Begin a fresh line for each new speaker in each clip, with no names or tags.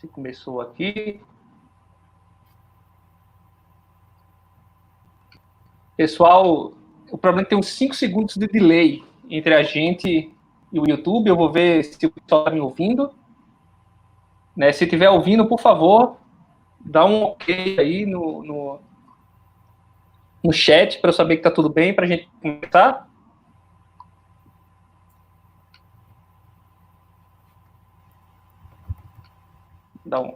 Se começou aqui. Pessoal, o problema é que tem uns 5 segundos de delay entre a gente e o YouTube. Eu vou ver se o pessoal está me ouvindo. Né? Se estiver ouvindo, por favor, dá um ok aí no chat para eu saber que está tudo bem, para a gente começar. Dá um...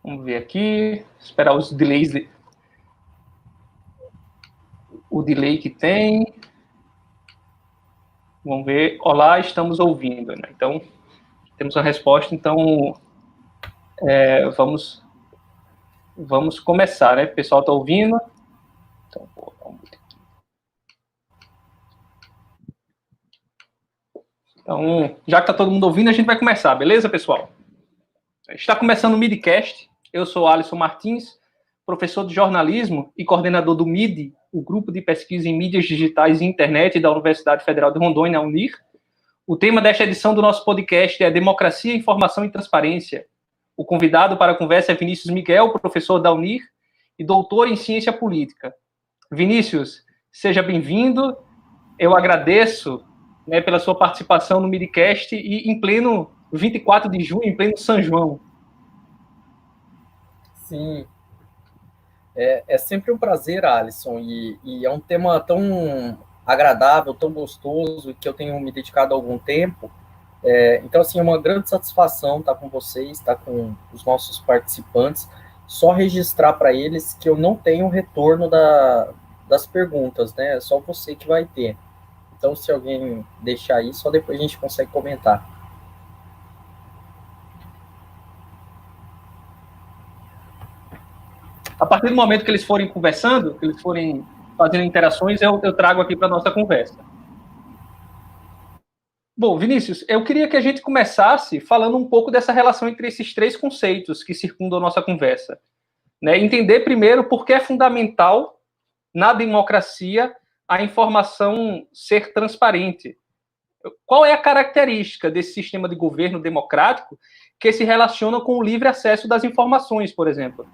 Vamos ver aqui, esperar os delays, o delay que tem. Vamos ver. Olá, estamos ouvindo. Né? Então, temos uma resposta. Então, vamos começar, né? O pessoal está ouvindo. Então, vamos ver aqui. Então, já que está todo mundo ouvindo, a gente vai começar, beleza, pessoal? Está começando o Midcast. Eu sou Alisson Martins, professor de jornalismo e coordenador do MID, o Grupo de Pesquisa em Mídias Digitais e Internet da Universidade Federal de Rondônia, UNIR. O tema desta edição do nosso podcast é Democracia, Informação e Transparência. O convidado para a conversa é Vinícius Miguel, professor da UNIR e doutor em Ciência Política. Vinícius, seja bem-vindo. Eu agradeço, né, pela sua participação no Midcast e em pleno 24 de junho, em pleno São João.
Sim, é sempre um prazer, Alisson, e é um tema tão agradável, tão gostoso, que eu tenho me dedicado há algum tempo. Então, assim, é uma grande satisfação estar com vocês, estar com os nossos participantes. Só registrar para eles que eu não tenho retorno das perguntas, né? É só você que vai ter. Então, se alguém deixar aí, só depois a gente consegue comentar.
A partir do momento que eles forem conversando, que eles forem fazendo interações, eu trago aqui para a nossa conversa. Bom, Vinícius, eu queria que a gente começasse falando um pouco dessa relação entre esses 3 conceitos que circundam a nossa conversa. Né? Entender primeiro por que é fundamental na democracia a informação ser transparente. Qual é a característica desse sistema de governo democrático que se relaciona com o livre acesso das informações, por exemplo?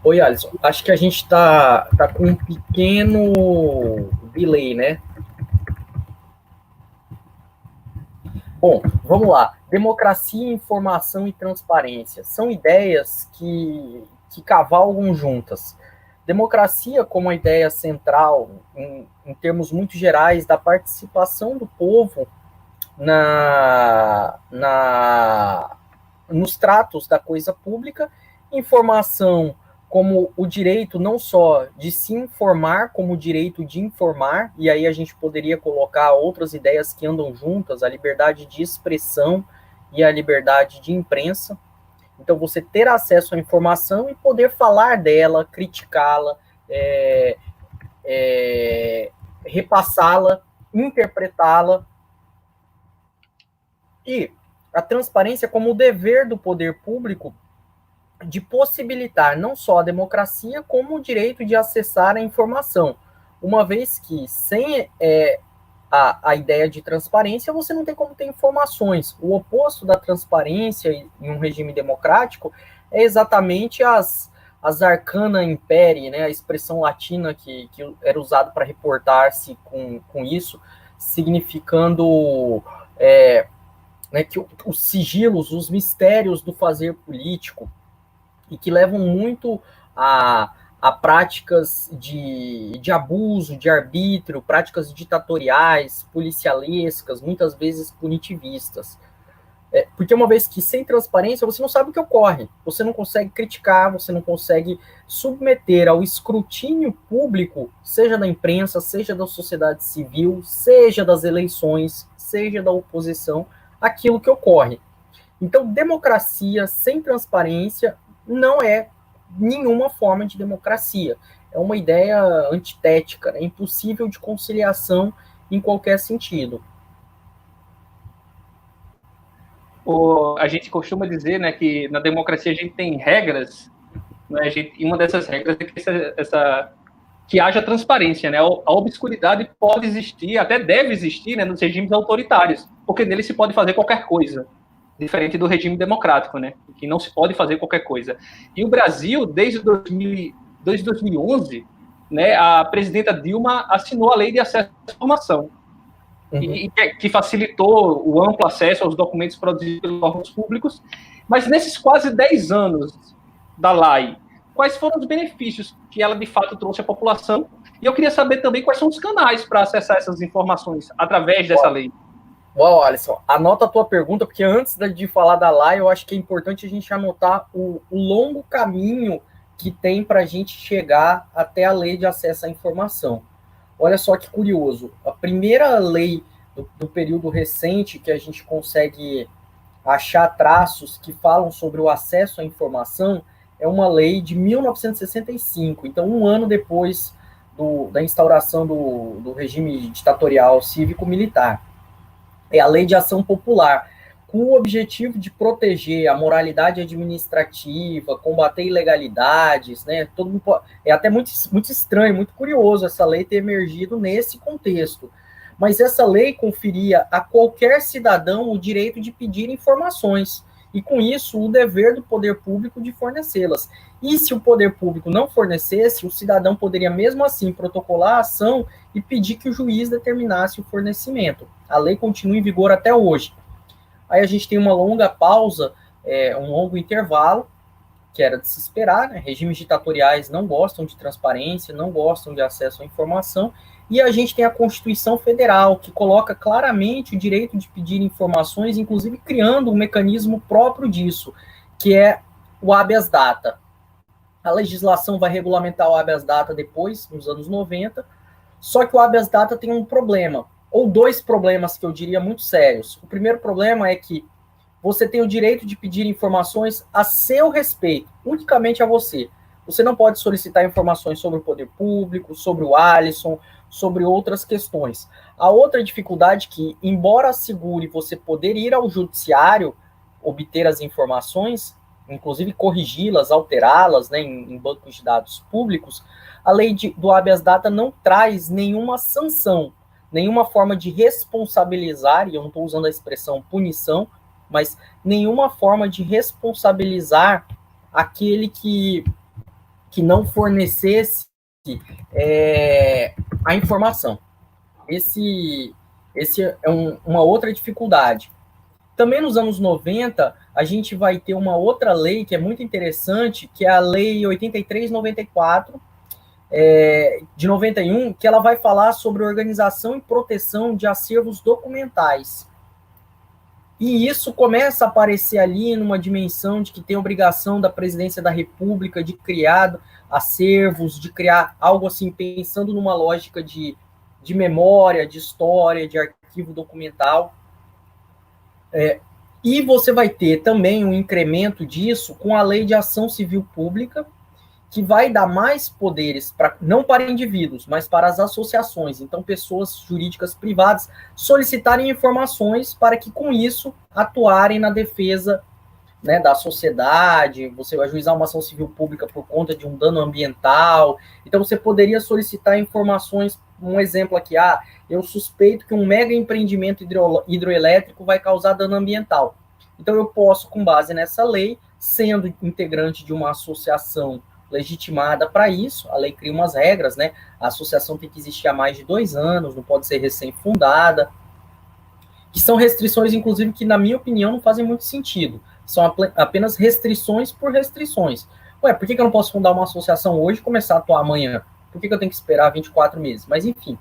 Oi, Alisson. Acho que a gente está com um pequeno delay, né? Bom, vamos lá. Democracia, informação e transparência são ideias que cavalgam juntas. Democracia como a ideia central, em termos muito gerais, da participação do povo nos tratos da coisa pública. Informação como o direito não só de se informar, como o direito de informar, e aí a gente poderia colocar outras ideias que andam juntas, a liberdade de expressão e a liberdade de imprensa. Então, você ter acesso à informação e poder falar dela, criticá-la, repassá-la, interpretá-la. E a transparência como o dever do poder público de possibilitar não só a democracia, como o direito de acessar a informação. Uma vez que sem a ideia de transparência, você não tem como ter informações. O oposto da transparência em um regime democrático é exatamente as arcana imperii, né, a expressão latina que era usada para reportar-se com isso, significando né, que os sigilos, os mistérios do fazer político, e que levam muito a práticas de abuso, de arbítrio, práticas ditatoriais, policialescas, muitas vezes punitivistas. Porque uma vez que sem transparência, você não sabe o que ocorre, você não consegue criticar, você não consegue submeter ao escrutínio público, seja da imprensa, seja da sociedade civil, seja das eleições, seja da oposição, aquilo que ocorre. Então, democracia sem transparência não é nenhuma forma de democracia. É uma ideia antitética, é impossível de conciliação em qualquer sentido.
A gente costuma dizer, né, que na democracia a gente tem regras, né, e uma dessas regras é que que haja transparência, né? A obscuridade pode existir, até deve existir, né, nos regimes autoritários, porque nele se pode fazer qualquer coisa, diferente do regime democrático, né, que não se pode fazer qualquer coisa. E o Brasil, desde 2011, né, a presidenta Dilma assinou a Lei de Acesso à Informação, que facilitou o amplo acesso aos documentos produzidos pelos órgãos públicos, mas nesses quase 10 anos da lei, quais foram os benefícios que ela de fato trouxe à população? E eu queria saber também quais são os canais para acessar essas informações através dessa lei.
Bom, Alisson, anota a tua pergunta, porque antes de falar da lei, eu acho que é importante a gente anotar o longo caminho que tem para a gente chegar até a lei de acesso à informação. Olha só que curioso, a primeira lei do período recente que a gente consegue achar traços que falam sobre o acesso à informação é uma lei de 1965, então um ano depois da instauração do regime ditatorial cívico-militar. É a Lei de Ação Popular, com o objetivo de proteger a moralidade administrativa, combater ilegalidades, né? É até muito estranho, muito curioso essa lei ter emergido nesse contexto. Mas essa lei conferia a qualquer cidadão o direito de pedir informações, e com isso o dever do poder público de fornecê-las. E se o poder público não fornecesse, o cidadão poderia mesmo assim protocolar a ação e pedir que o juiz determinasse o fornecimento. A lei continua em vigor até hoje. Aí a gente tem uma longa pausa, um longo intervalo, que era de se esperar, né? Regimes ditatoriais não gostam de transparência, não gostam de acesso à informação, e a gente tem a Constituição Federal, que coloca claramente o direito de pedir informações, inclusive criando um mecanismo próprio disso, que é o habeas data. A legislação vai regulamentar o habeas data depois, nos anos 90, só que o habeas data tem um problema, ou dois problemas que eu diria muito sérios. O primeiro problema é que você tem o direito de pedir informações a seu respeito, unicamente a você. Você não pode solicitar informações sobre o poder público, sobre o Alisson, sobre outras questões. A outra dificuldade é que, embora assegure você poder ir ao judiciário, obter as informações, inclusive corrigi-las, alterá-las, né, em bancos de dados públicos, a lei do habeas data não traz nenhuma sanção, nenhuma forma de responsabilizar, e eu não estou usando a expressão punição, mas nenhuma forma de responsabilizar aquele que não fornecesse a informação. Esse é uma outra dificuldade. Também nos anos 90, a gente vai ter uma outra lei que é muito interessante, que é a Lei 83/94, de 91, que ela vai falar sobre organização e proteção de acervos documentais. E isso começa a aparecer ali numa dimensão de que tem obrigação da presidência da República de criar acervos, de criar algo assim, pensando numa lógica de memória, de história, de arquivo documental. E você vai ter também um incremento disso com a Lei de Ação Civil Pública, que vai dar mais poderes, não para indivíduos, mas para as associações. Então, pessoas jurídicas privadas solicitarem informações para que, com isso, atuarem na defesa, né, da sociedade. Você vai ajuizar uma ação civil pública por conta de um dano ambiental. Então, você poderia solicitar informações, um exemplo aqui, eu suspeito que um mega empreendimento hidroelétrico vai causar dano ambiental. Então, eu posso, com base nessa lei, sendo integrante de uma associação legitimada para isso, a lei cria umas regras, né? A associação tem que existir há mais de 2 anos, não pode ser recém-fundada, que são restrições, inclusive, que, na minha opinião, não fazem muito sentido. São apenas restrições por restrições. Ué, por que eu não posso fundar uma associação hoje e começar a atuar amanhã? Por que eu tenho que esperar 24 meses? Mas, enfim.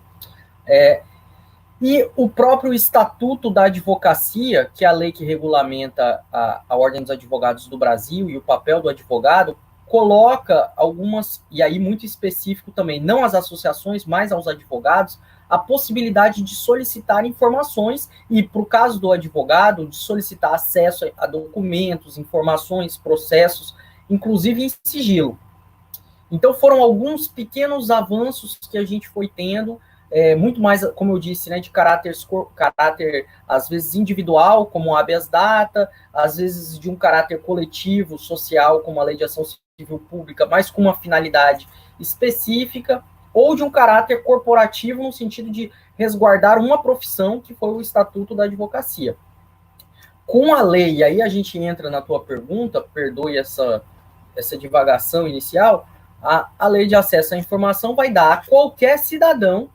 E o próprio Estatuto da Advocacia, que é a lei que regulamenta a Ordem dos Advogados do Brasil e o papel do advogado, coloca algumas, e aí muito específico também, não às associações, mas aos advogados, a possibilidade de solicitar informações e, para o caso do advogado, de solicitar acesso a documentos, informações, processos, inclusive em sigilo. Então, foram alguns pequenos avanços que a gente foi tendo, muito mais, como eu disse, né, de caráter, às vezes, individual, como o habeas data, às vezes de um caráter coletivo, social, como a Lei de Ação Civil Pública, mas com uma finalidade específica, ou de um caráter corporativo no sentido de resguardar uma profissão, que foi o Estatuto da Advocacia. Com a lei, e aí a gente entra na tua pergunta, perdoe essa divagação inicial, a lei de acesso à informação vai dar a qualquer cidadão,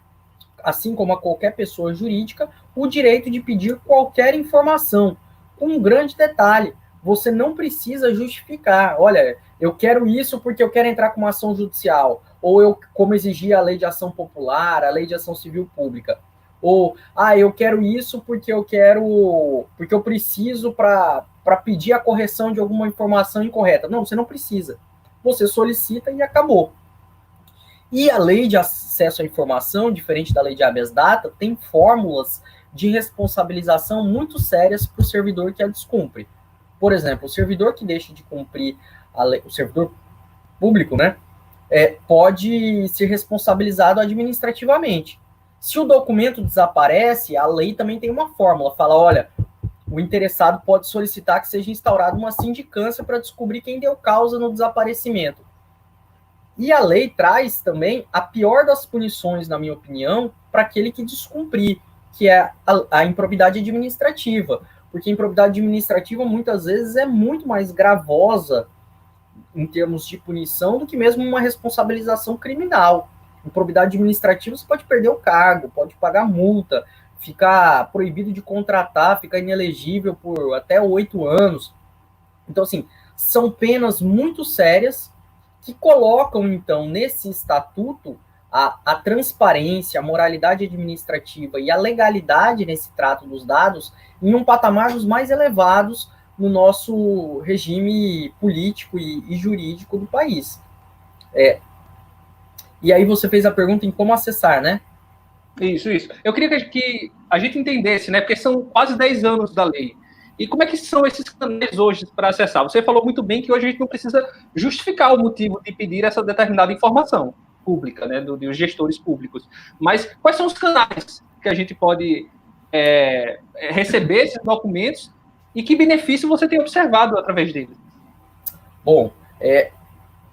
assim como a qualquer pessoa jurídica, o direito de pedir qualquer informação. Com um grande detalhe, você não precisa justificar. Olha, eu quero isso porque eu quero entrar com uma ação judicial, ou eu, como exigia a lei de ação popular, a lei de ação civil pública, ou eu quero isso porque eu preciso para pedir a correção de alguma informação incorreta. Não, você não precisa. Você solicita e acabou. E a lei de acesso à informação, diferente da lei de habeas data, tem fórmulas de responsabilização muito sérias para o servidor que a descumpre. Por exemplo, o servidor que deixa de cumprir a lei, o servidor público, né, pode ser responsabilizado administrativamente. Se o documento desaparece, a lei também tem uma fórmula, fala, olha, o interessado pode solicitar que seja instaurada uma sindicância para descobrir quem deu causa no desaparecimento. E a lei traz também a pior das punições, na minha opinião, para aquele que descumprir, que é a improbidade administrativa. Porque a improbidade administrativa, muitas vezes, é muito mais gravosa em termos de punição do que mesmo uma responsabilização criminal. Improbidade administrativa, você pode perder o cargo, pode pagar multa, ficar proibido de contratar, ficar inelegível por até 8 anos. Então, assim, são penas muito sérias que colocam, então, nesse estatuto, a transparência, a moralidade administrativa e a legalidade nesse trato dos dados em um patamar dos mais elevados no nosso regime político e jurídico do país. E aí você fez a pergunta em como acessar, né?
Isso. Eu queria que a gente entendesse, né? Porque são quase 10 anos da lei. E como é que são esses canais hoje para acessar? Você falou muito bem que hoje a gente não precisa justificar o motivo de pedir essa determinada informação pública, né, dos gestores públicos. Mas quais são os canais que a gente pode receber esses documentos e que benefício você tem observado através deles?
Bom,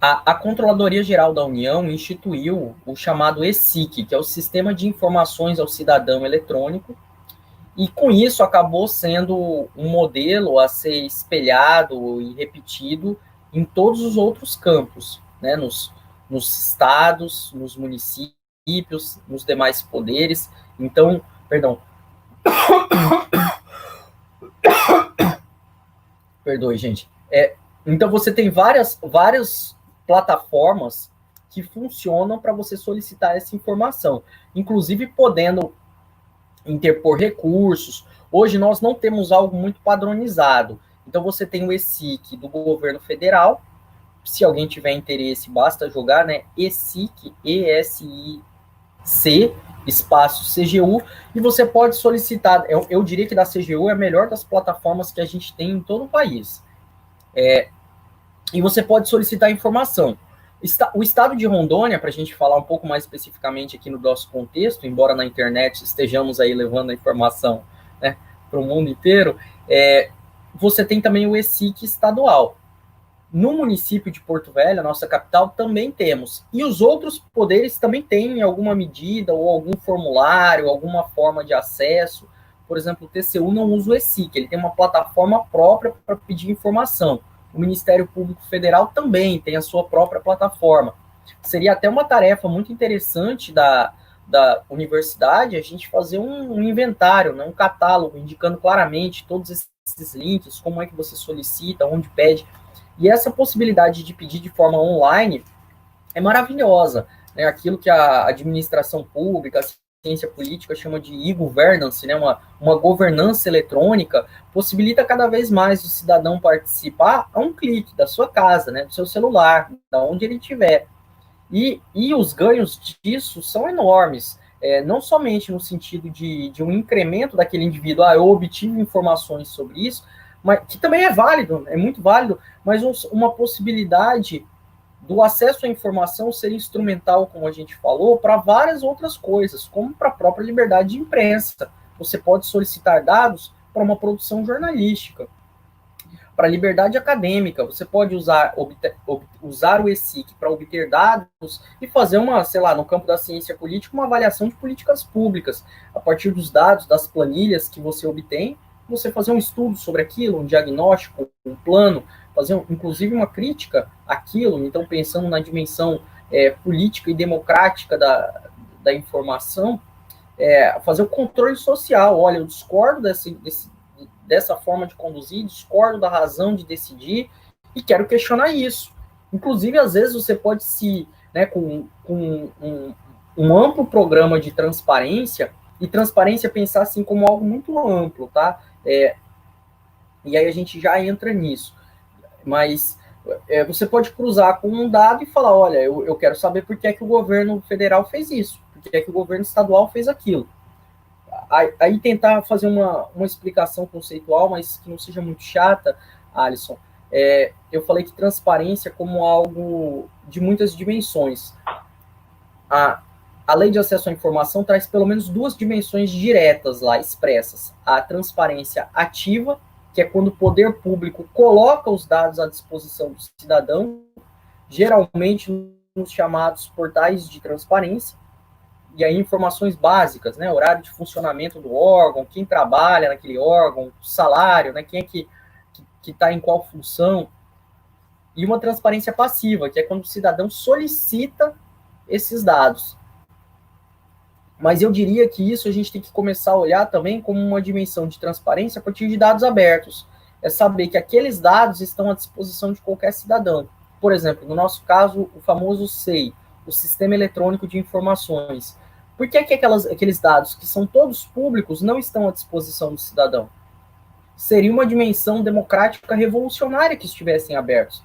a Controladoria Geral da União instituiu o chamado ESIC, que é o Sistema de Informações ao Cidadão Eletrônico, e com isso acabou sendo um modelo a ser espelhado e repetido em todos os outros campos, né, nos estados, nos municípios, nos demais poderes. Então, perdão. Perdoe, gente. Então, você tem várias plataformas que funcionam para você solicitar essa informação, inclusive podendo interpor recursos. Hoje nós não temos algo muito padronizado. Então você tem o ESIC do governo federal. Se alguém tiver interesse, basta jogar, né? ESIC, ESIC, espaço CGU, e você pode solicitar. Eu diria que da CGU é a melhor das plataformas que a gente tem em todo o país. E você pode solicitar informação. O estado de Rondônia, para a gente falar um pouco mais especificamente aqui no nosso contexto, embora na internet estejamos aí levando a informação, né, para o mundo inteiro, você tem também o ESIC estadual. No município de Porto Velho, a nossa capital, também temos. E os outros poderes também têm alguma medida ou algum formulário, alguma forma de acesso. Por exemplo, o TCU não usa o ESIC, ele tem uma plataforma própria para pedir informação. O Ministério Público Federal também tem a sua própria plataforma. Seria até uma tarefa muito interessante da universidade a gente fazer um inventário, né, um catálogo, indicando claramente todos esses links, como é que você solicita, onde pede. E essa possibilidade de pedir de forma online é maravilhosa. Né? Aquilo que a administração pública, a ciência política chama de e-governance, né? uma governança eletrônica, possibilita cada vez mais o cidadão participar a um clique da sua casa, né? Do seu celular, da onde ele estiver. E os ganhos disso são enormes, não somente no sentido de um incremento daquele indivíduo, eu obtive informações sobre isso, mas, que também é válido, é muito válido, mas uma possibilidade do acesso à informação ser instrumental, como a gente falou, para várias outras coisas, como para a própria liberdade de imprensa. Você pode solicitar dados para uma produção jornalística. para a liberdade acadêmica. Você pode usar o ESIC para obter dados e fazer uma, sei lá, no campo da ciência política, uma avaliação de políticas públicas. A partir dos dados, das planilhas que você obtém, você fazer um estudo sobre aquilo, um diagnóstico, um plano, fazer inclusive uma crítica àquilo, então pensando na dimensão política e democrática da informação, fazer o controle social. Olha, eu discordo dessa forma de conduzir, discordo da razão de decidir e quero questionar isso. Inclusive, às vezes, você pode com um amplo programa de transparência, e transparência pensar assim como algo muito amplo, tá? E aí a gente já entra nisso. Mas você pode cruzar com um dado e falar, olha, eu quero saber por que é que o governo federal fez isso, por que é que o governo estadual fez aquilo. Aí tentar fazer uma explicação conceitual, mas que não seja muito chata, Alisson. Eu falei que transparência como algo de muitas dimensões. A lei de acesso à informação traz pelo menos duas dimensões diretas lá, expressas. A transparência ativa, que é quando o poder público coloca os dados à disposição do cidadão, geralmente nos chamados portais de transparência, e aí informações básicas, né, horário de funcionamento do órgão, quem trabalha naquele órgão, salário, né, quem é que está em qual função, e uma transparência passiva, que é quando o cidadão solicita esses dados. Mas eu diria que isso a gente tem que começar a olhar também como uma dimensão de transparência a partir de dados abertos. É saber que aqueles dados estão à disposição de qualquer cidadão. Por exemplo, no nosso caso, o famoso SEI, o Sistema Eletrônico de Informações. Por que aqueles dados que são todos públicos não estão à disposição do cidadão? Seria uma dimensão democrática revolucionária que estivessem abertos.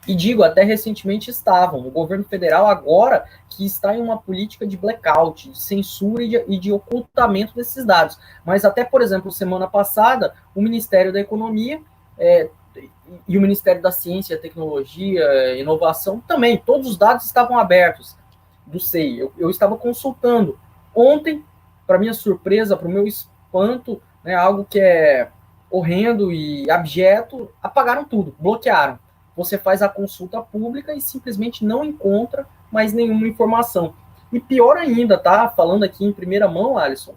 E digo, até recentemente estavam. O governo federal agora que está em uma política de blackout, de censura e de ocultamento desses dados. Mas até, por exemplo, semana passada, o Ministério da Economia e o Ministério da Ciência, Tecnologia e Inovação também, todos os dados estavam abertos do SEI. Eu estava consultando. Ontem, para minha surpresa, para o meu espanto, né, algo que é horrendo e abjeto, apagaram tudo, bloquearam. Você faz a consulta pública e simplesmente não encontra mais nenhuma informação. E pior ainda, tá? Falando aqui em primeira mão, Alisson,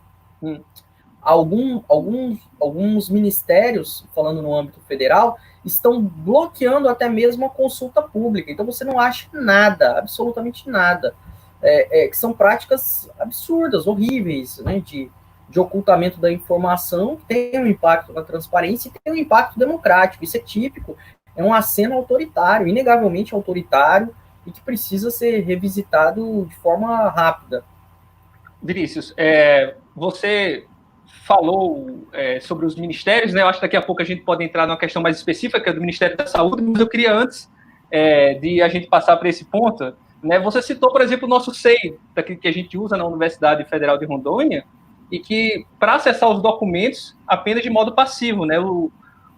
alguns ministérios, falando no âmbito federal, estão bloqueando até mesmo a consulta pública. Então você não acha nada, absolutamente nada. Que são práticas absurdas, horríveis, né? De ocultamento da informação, que tem um impacto na transparência e tem um impacto democrático. Isso é típico. É um aceno autoritário, inegavelmente autoritário, e que precisa ser revisitado de forma rápida.
Vinícius, você falou sobre os ministérios, né? Eu acho que daqui a pouco a gente pode entrar numa questão mais específica do Ministério da Saúde, mas eu queria antes de a gente passar para esse ponto, né? Você citou, por exemplo, o nosso SEI, que a gente usa na Universidade Federal de Rondônia, e que, para acessar os documentos, apenas de modo passivo, né?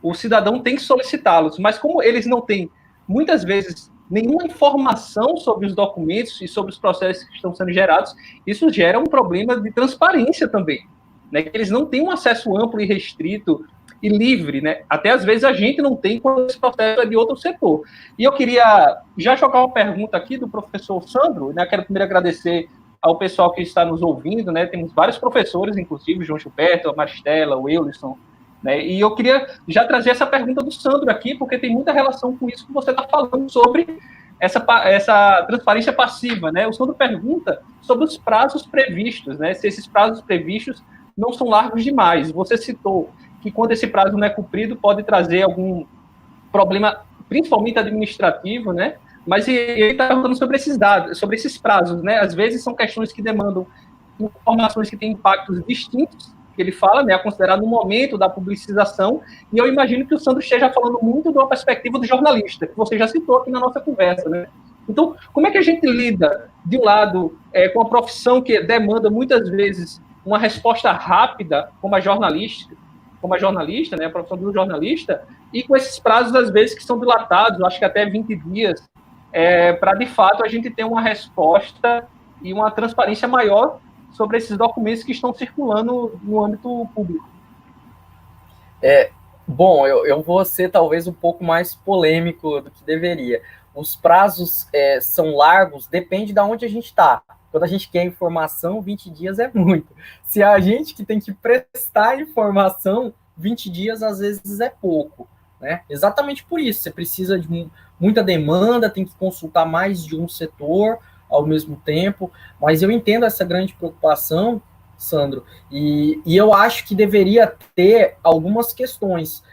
O cidadão tem que solicitá-los, mas como eles não têm, muitas vezes, nenhuma informação sobre os documentos e sobre os processos que estão sendo gerados, isso gera um problema de transparência também, né? Eles não têm um acesso amplo e restrito e livre, né? Até às vezes a gente não tem quando esse processo é de outro setor. E eu queria já jogar uma pergunta aqui do professor Sandro, né? Quero primeiro agradecer ao pessoal que está nos ouvindo, né? Temos vários professores, inclusive, João Gilberto, a Maristela, o Eulisson, né? E eu queria já trazer essa pergunta do Sandro aqui, porque tem muita relação com isso que você está falando sobre essa transparência passiva, né? O Sandro pergunta sobre os prazos previstos, né? Se esses prazos previstos não são largos demais. Você citou que quando esse prazo não é cumprido pode trazer algum problema, principalmente administrativo, né? Mas ele está perguntando sobre esses dados, sobre esses prazos, né? Às vezes são questões que demandam informações que têm impactos distintos, que ele fala, né, a considerar no momento da publicização, e eu imagino que o Sandro esteja falando muito de uma perspectiva do jornalista, que você já citou aqui na nossa conversa, né? Então, como é que a gente lida, de um lado, com a profissão que demanda muitas vezes uma resposta rápida, como a jornalista, né, a profissão do jornalista, e com esses prazos, às vezes, que são dilatados, acho que até 20 dias, para, de fato, a gente ter uma resposta e uma transparência maior sobre esses documentos que estão circulando no âmbito público.
Bom, eu vou ser talvez um pouco mais polêmico do que deveria. Os prazos são largos, depende de onde a gente está. Quando a gente quer informação, 20 dias é muito. Se a gente que tem que prestar informação, 20 dias às vezes é pouco. Né? Exatamente por isso, você precisa de muita demanda, tem que consultar mais de um setor ao mesmo tempo, mas eu entendo essa grande preocupação, Sandro, e eu acho que deveria ter algumas questões.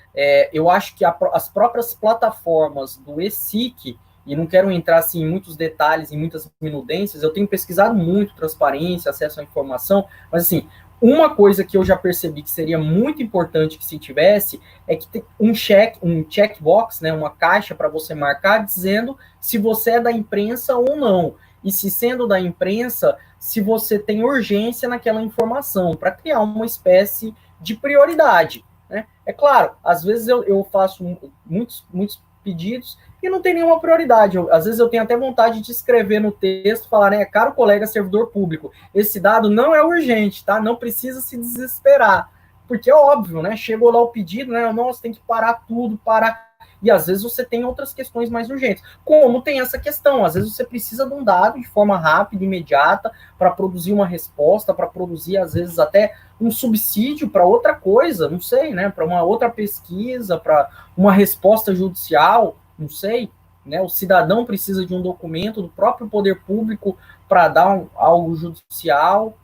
Eu acho que as próprias plataformas do ESIC, e não quero entrar assim, em muitos detalhes, em muitas minudências, eu tenho pesquisado muito transparência, acesso à informação, mas assim, uma coisa que eu já percebi que seria muito importante que se tivesse é que tem um checkbox, né, uma caixa para você marcar dizendo se você é da imprensa ou não. E se sendo da imprensa, se você tem urgência naquela informação, para criar uma espécie de prioridade. Né? É claro, às vezes eu faço muitos pedidos e não tem nenhuma prioridade. Às vezes eu tenho até vontade de escrever no texto, falar, né, caro colega servidor público, esse dado não é urgente, tá? Não precisa se desesperar. Porque é óbvio, né? Chegou lá o pedido, né? Nossa, tem que parar tudo, parar. E às vezes você tem outras questões mais urgentes. Como tem essa questão? Às vezes você precisa de um dado de forma rápida, imediata, para produzir uma resposta, para produzir, às vezes, até um subsídio para outra coisa, não sei, né? Para uma outra pesquisa, para uma resposta judicial, não sei. Né? O cidadão precisa de um documento do próprio poder público para dar algo judicial.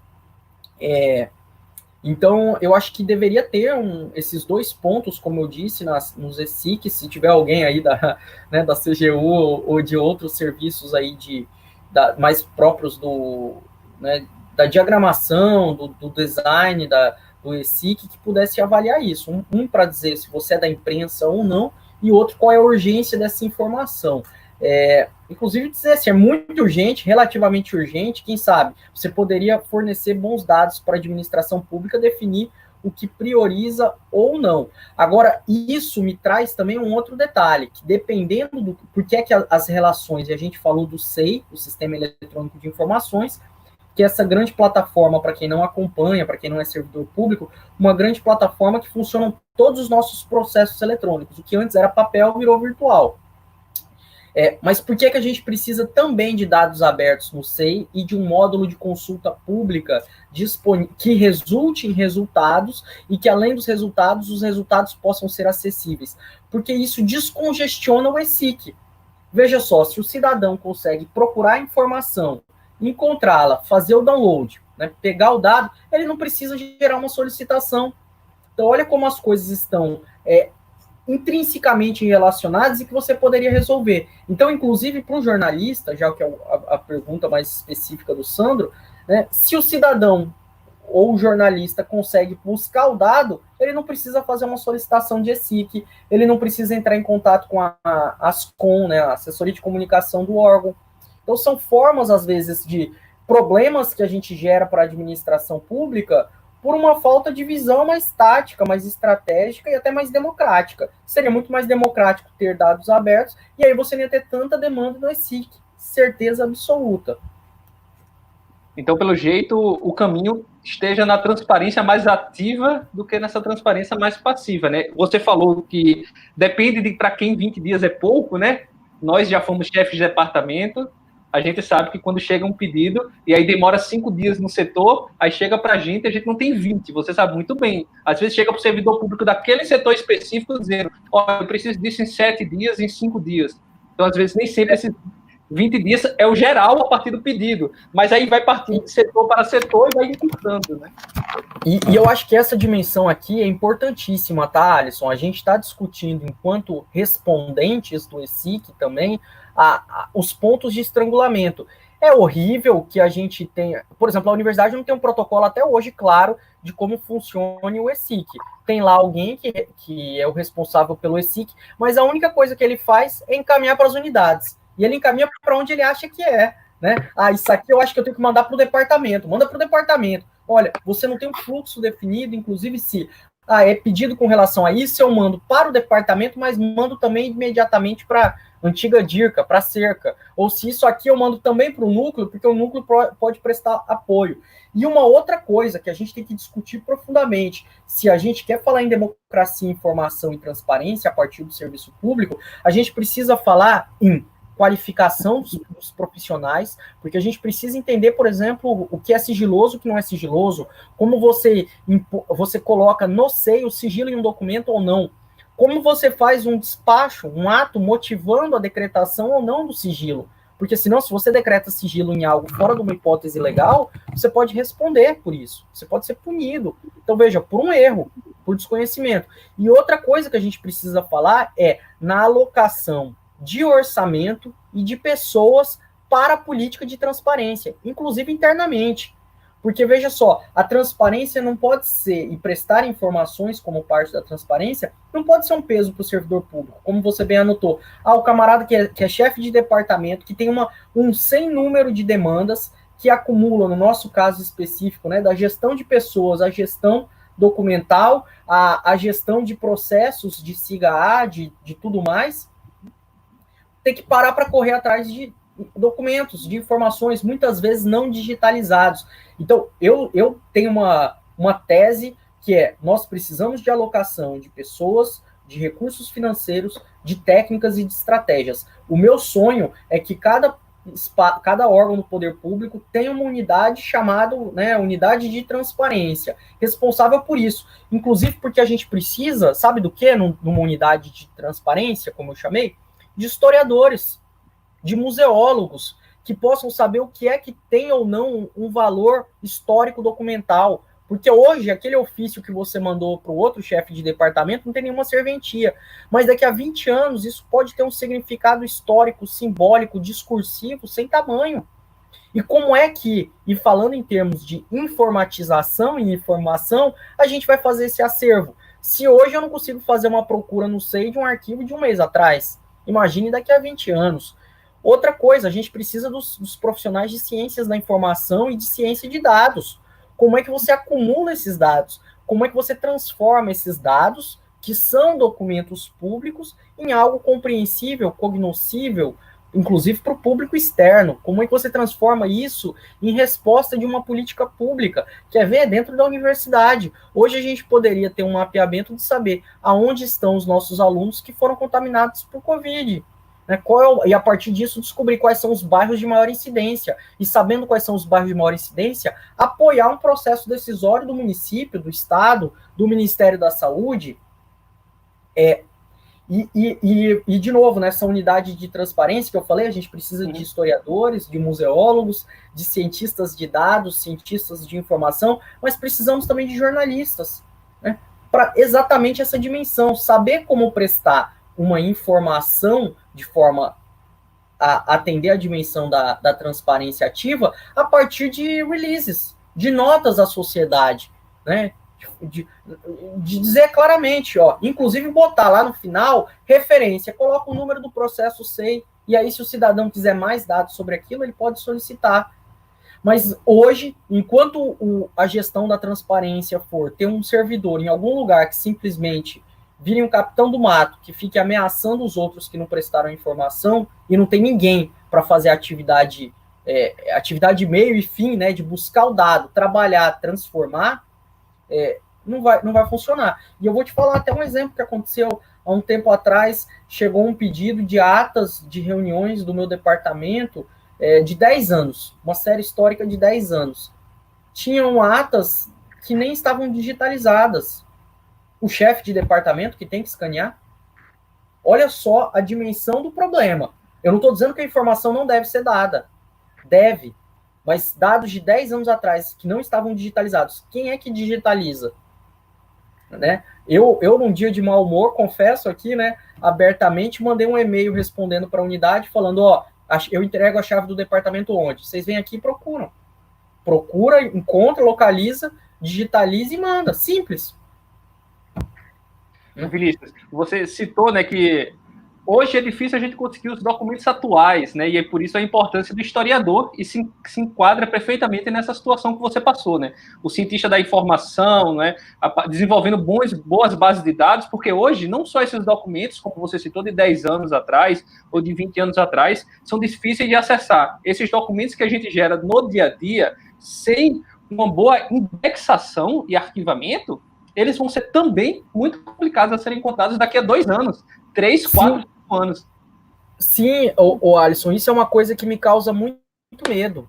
Então, eu acho que deveria ter esses dois pontos, como eu disse, nos ESIC, se tiver alguém aí né, da CGU ou de outros serviços aí mais próprios né, da diagramação, do design do ESIC, que pudesse avaliar isso. Um para dizer se você é da imprensa ou não, e outro qual é a urgência dessa informação. Inclusive dizer assim, é muito urgente, relativamente urgente, quem sabe, você poderia fornecer bons dados para a administração pública definir o que prioriza ou não. Agora, isso me traz também um outro detalhe, que dependendo do... Por que é que as relações, e a gente falou do SEI, o Sistema Eletrônico de Informações, que é essa grande plataforma, para quem não acompanha, para quem não é servidor público, uma grande plataforma que funcionam todos os nossos processos eletrônicos. O que antes era papel virou virtual. Mas por que a gente precisa também de dados abertos no SEI e de um módulo de consulta pública que resulte em resultados e que, além dos resultados, os resultados possam ser acessíveis? Porque isso descongestiona o ESIC. Veja só, se o cidadão consegue procurar a informação, encontrá-la, fazer o download, né, pegar o dado, ele não precisa gerar uma solicitação. Então, olha como as coisas estão intrinsecamente relacionadas e que você poderia resolver. Então, inclusive, para um jornalista, já que é a pergunta mais específica do Sandro, né, se o cidadão ou o jornalista consegue buscar o dado, ele não precisa fazer uma solicitação de ESIC, ele não precisa entrar em contato com a ASCOM, né, a assessoria de comunicação do órgão. Então, são formas, às vezes, de problemas que a gente gera para a administração pública por uma falta de visão mais tática, mais estratégica e até mais democrática. Seria muito mais democrático ter dados abertos, e aí você não ia ter tanta demanda no ESIC, certeza absoluta.
Então, pelo jeito, o caminho esteja na transparência mais ativa do que nessa transparência mais passiva, né? Você falou que depende de para quem 20 dias é pouco, né? Nós já fomos chefes de departamento, a gente sabe que quando chega um pedido, e aí demora 5 dias no setor, aí chega para a gente não tem 20, você sabe muito bem. Às vezes chega para o servidor público daquele setor específico dizendo, olha, eu preciso disso em 7 dias, em 5 dias. Então, às vezes, nem sempre esses 20 dias é o geral a partir do pedido, mas aí vai partindo de setor para setor e vai encurtando, né?
E eu acho que essa dimensão aqui é importantíssima, tá, Alisson? A gente está discutindo, enquanto respondentes do ESIC também, os pontos de estrangulamento. É horrível que a gente tenha... Por exemplo, a universidade não tem um protocolo até hoje, claro, de como funciona o ESIC. Tem lá alguém que é o responsável pelo ESIC, mas a única coisa que ele faz é encaminhar para as unidades. E ele encaminha para onde ele acha que é. Né? Isso aqui eu acho que eu tenho que mandar para o departamento. Manda para o departamento. Olha, você não tem um fluxo definido, inclusive se é pedido com relação a isso, eu mando para o departamento, mas mando também imediatamente para antiga DIRCA, para a cerca. Ou se isso aqui eu mando também para o núcleo, porque o núcleo pode prestar apoio. E uma outra coisa que a gente tem que discutir profundamente, se a gente quer falar em democracia, informação e transparência a partir do serviço público, a gente precisa falar em qualificação dos profissionais, porque a gente precisa entender, por exemplo, o que é sigiloso, o que não é sigiloso, como você coloca no SEI o sigilo em um documento ou não, como você faz um despacho, um ato motivando a decretação ou não do sigilo. Porque senão, se você decreta sigilo em algo fora de uma hipótese legal, você pode responder por isso. Você pode ser punido. Então, veja, por um erro, por desconhecimento. E outra coisa que a gente precisa falar é na alocação de orçamento e de pessoas para a política de transparência, inclusive internamente. Porque, veja só, a transparência não pode ser, e prestar informações como parte da transparência, não pode ser um peso para o servidor público, como você bem anotou. O camarada que é chefe de departamento, que tem um sem número de demandas, que acumula, no nosso caso específico, né, da gestão de pessoas, a gestão documental, a gestão de processos de SIGA-A, de tudo mais, tem que parar para correr atrás de documentos, de informações, muitas vezes não digitalizados. Então, eu tenho uma tese que é, nós precisamos de alocação de pessoas, de recursos financeiros, de técnicas e de estratégias. O meu sonho é que cada órgão do poder público tenha uma unidade chamada, né, unidade de transparência, responsável por isso. Inclusive porque a gente precisa, sabe do que numa unidade de transparência, como eu chamei? De historiadores, de museólogos, que possam saber o que é que tem ou não um valor histórico documental. Porque hoje, aquele ofício que você mandou para o outro chefe de departamento não tem nenhuma serventia. Mas daqui a 20 anos, isso pode ter um significado histórico, simbólico, discursivo, sem tamanho. E como é que, e falando em termos de informatização e informação, a gente vai fazer esse acervo? Se hoje eu não consigo fazer uma procura no SEI de um arquivo de um mês atrás, imagine daqui a 20 anos. Outra coisa, a gente precisa dos profissionais de ciências da informação e de ciência de dados. Como é que você acumula esses dados? Como é que você transforma esses dados, que são documentos públicos, em algo compreensível, cognoscível, inclusive para o público externo? Como é que você transforma isso em resposta de uma política pública? Quer ver? Dentro da universidade. Hoje a gente poderia ter um mapeamento de saber aonde estão os nossos alunos que foram contaminados por Covid. Né, e a partir disso descobrir quais são os bairros de maior incidência, e sabendo quais são os bairros de maior incidência, apoiar um processo decisório do município, do estado, do Ministério da Saúde, e de novo, nessa unidade de transparência que eu falei, a gente precisa de historiadores, de museólogos, de cientistas de dados, cientistas de informação, mas precisamos também de jornalistas, né, para exatamente essa dimensão, saber como prestar uma informação de forma a atender a dimensão da transparência ativa a partir de releases, de notas à sociedade, né? De dizer claramente, ó, inclusive botar lá no final referência, coloca o número do processo SEI, e aí se o cidadão quiser mais dados sobre aquilo, ele pode solicitar. Mas hoje, enquanto a gestão da transparência for ter um servidor em algum lugar que simplesmente vire um capitão do mato, que fique ameaçando os outros que não prestaram informação, e não tem ninguém para fazer atividade meio e fim, né, de buscar o dado, trabalhar, transformar, não vai funcionar. E eu vou te falar até um exemplo que aconteceu há um tempo atrás. Chegou um pedido de atas de reuniões do meu departamento de 10 anos, uma série histórica de 10 anos. Tinham atas que nem estavam digitalizadas. O chefe de departamento que tem que escanear. Olha só a dimensão do problema. Eu não estou dizendo que a informação não deve ser dada. Deve. Mas dados de 10 anos atrás que não estavam digitalizados, quem é que digitaliza? Né? Eu, num dia de mau humor, confesso aqui, né, abertamente, mandei um e-mail respondendo para a unidade, falando, ó, eu entrego a chave do departamento onde? Vocês vêm aqui e procuram. Procura, encontra, localiza, digitaliza e manda. Simples.
Vinícius, você citou, né, que hoje é difícil a gente conseguir os documentos atuais, né? E é por isso a importância do historiador e se enquadra perfeitamente nessa situação que você passou, né? O cientista da informação, né? Desenvolvendo boas bases de dados, porque hoje não só esses documentos, como você citou, de 10 anos atrás ou de 20 anos atrás, são difíceis de acessar. Esses documentos que a gente gera no dia a dia, sem uma boa indexação e arquivamento, eles vão ser também muito complicados a serem encontrados daqui a 2 anos, 3, 4, 5 anos.
Sim, Alisson, isso é uma coisa que me causa muito medo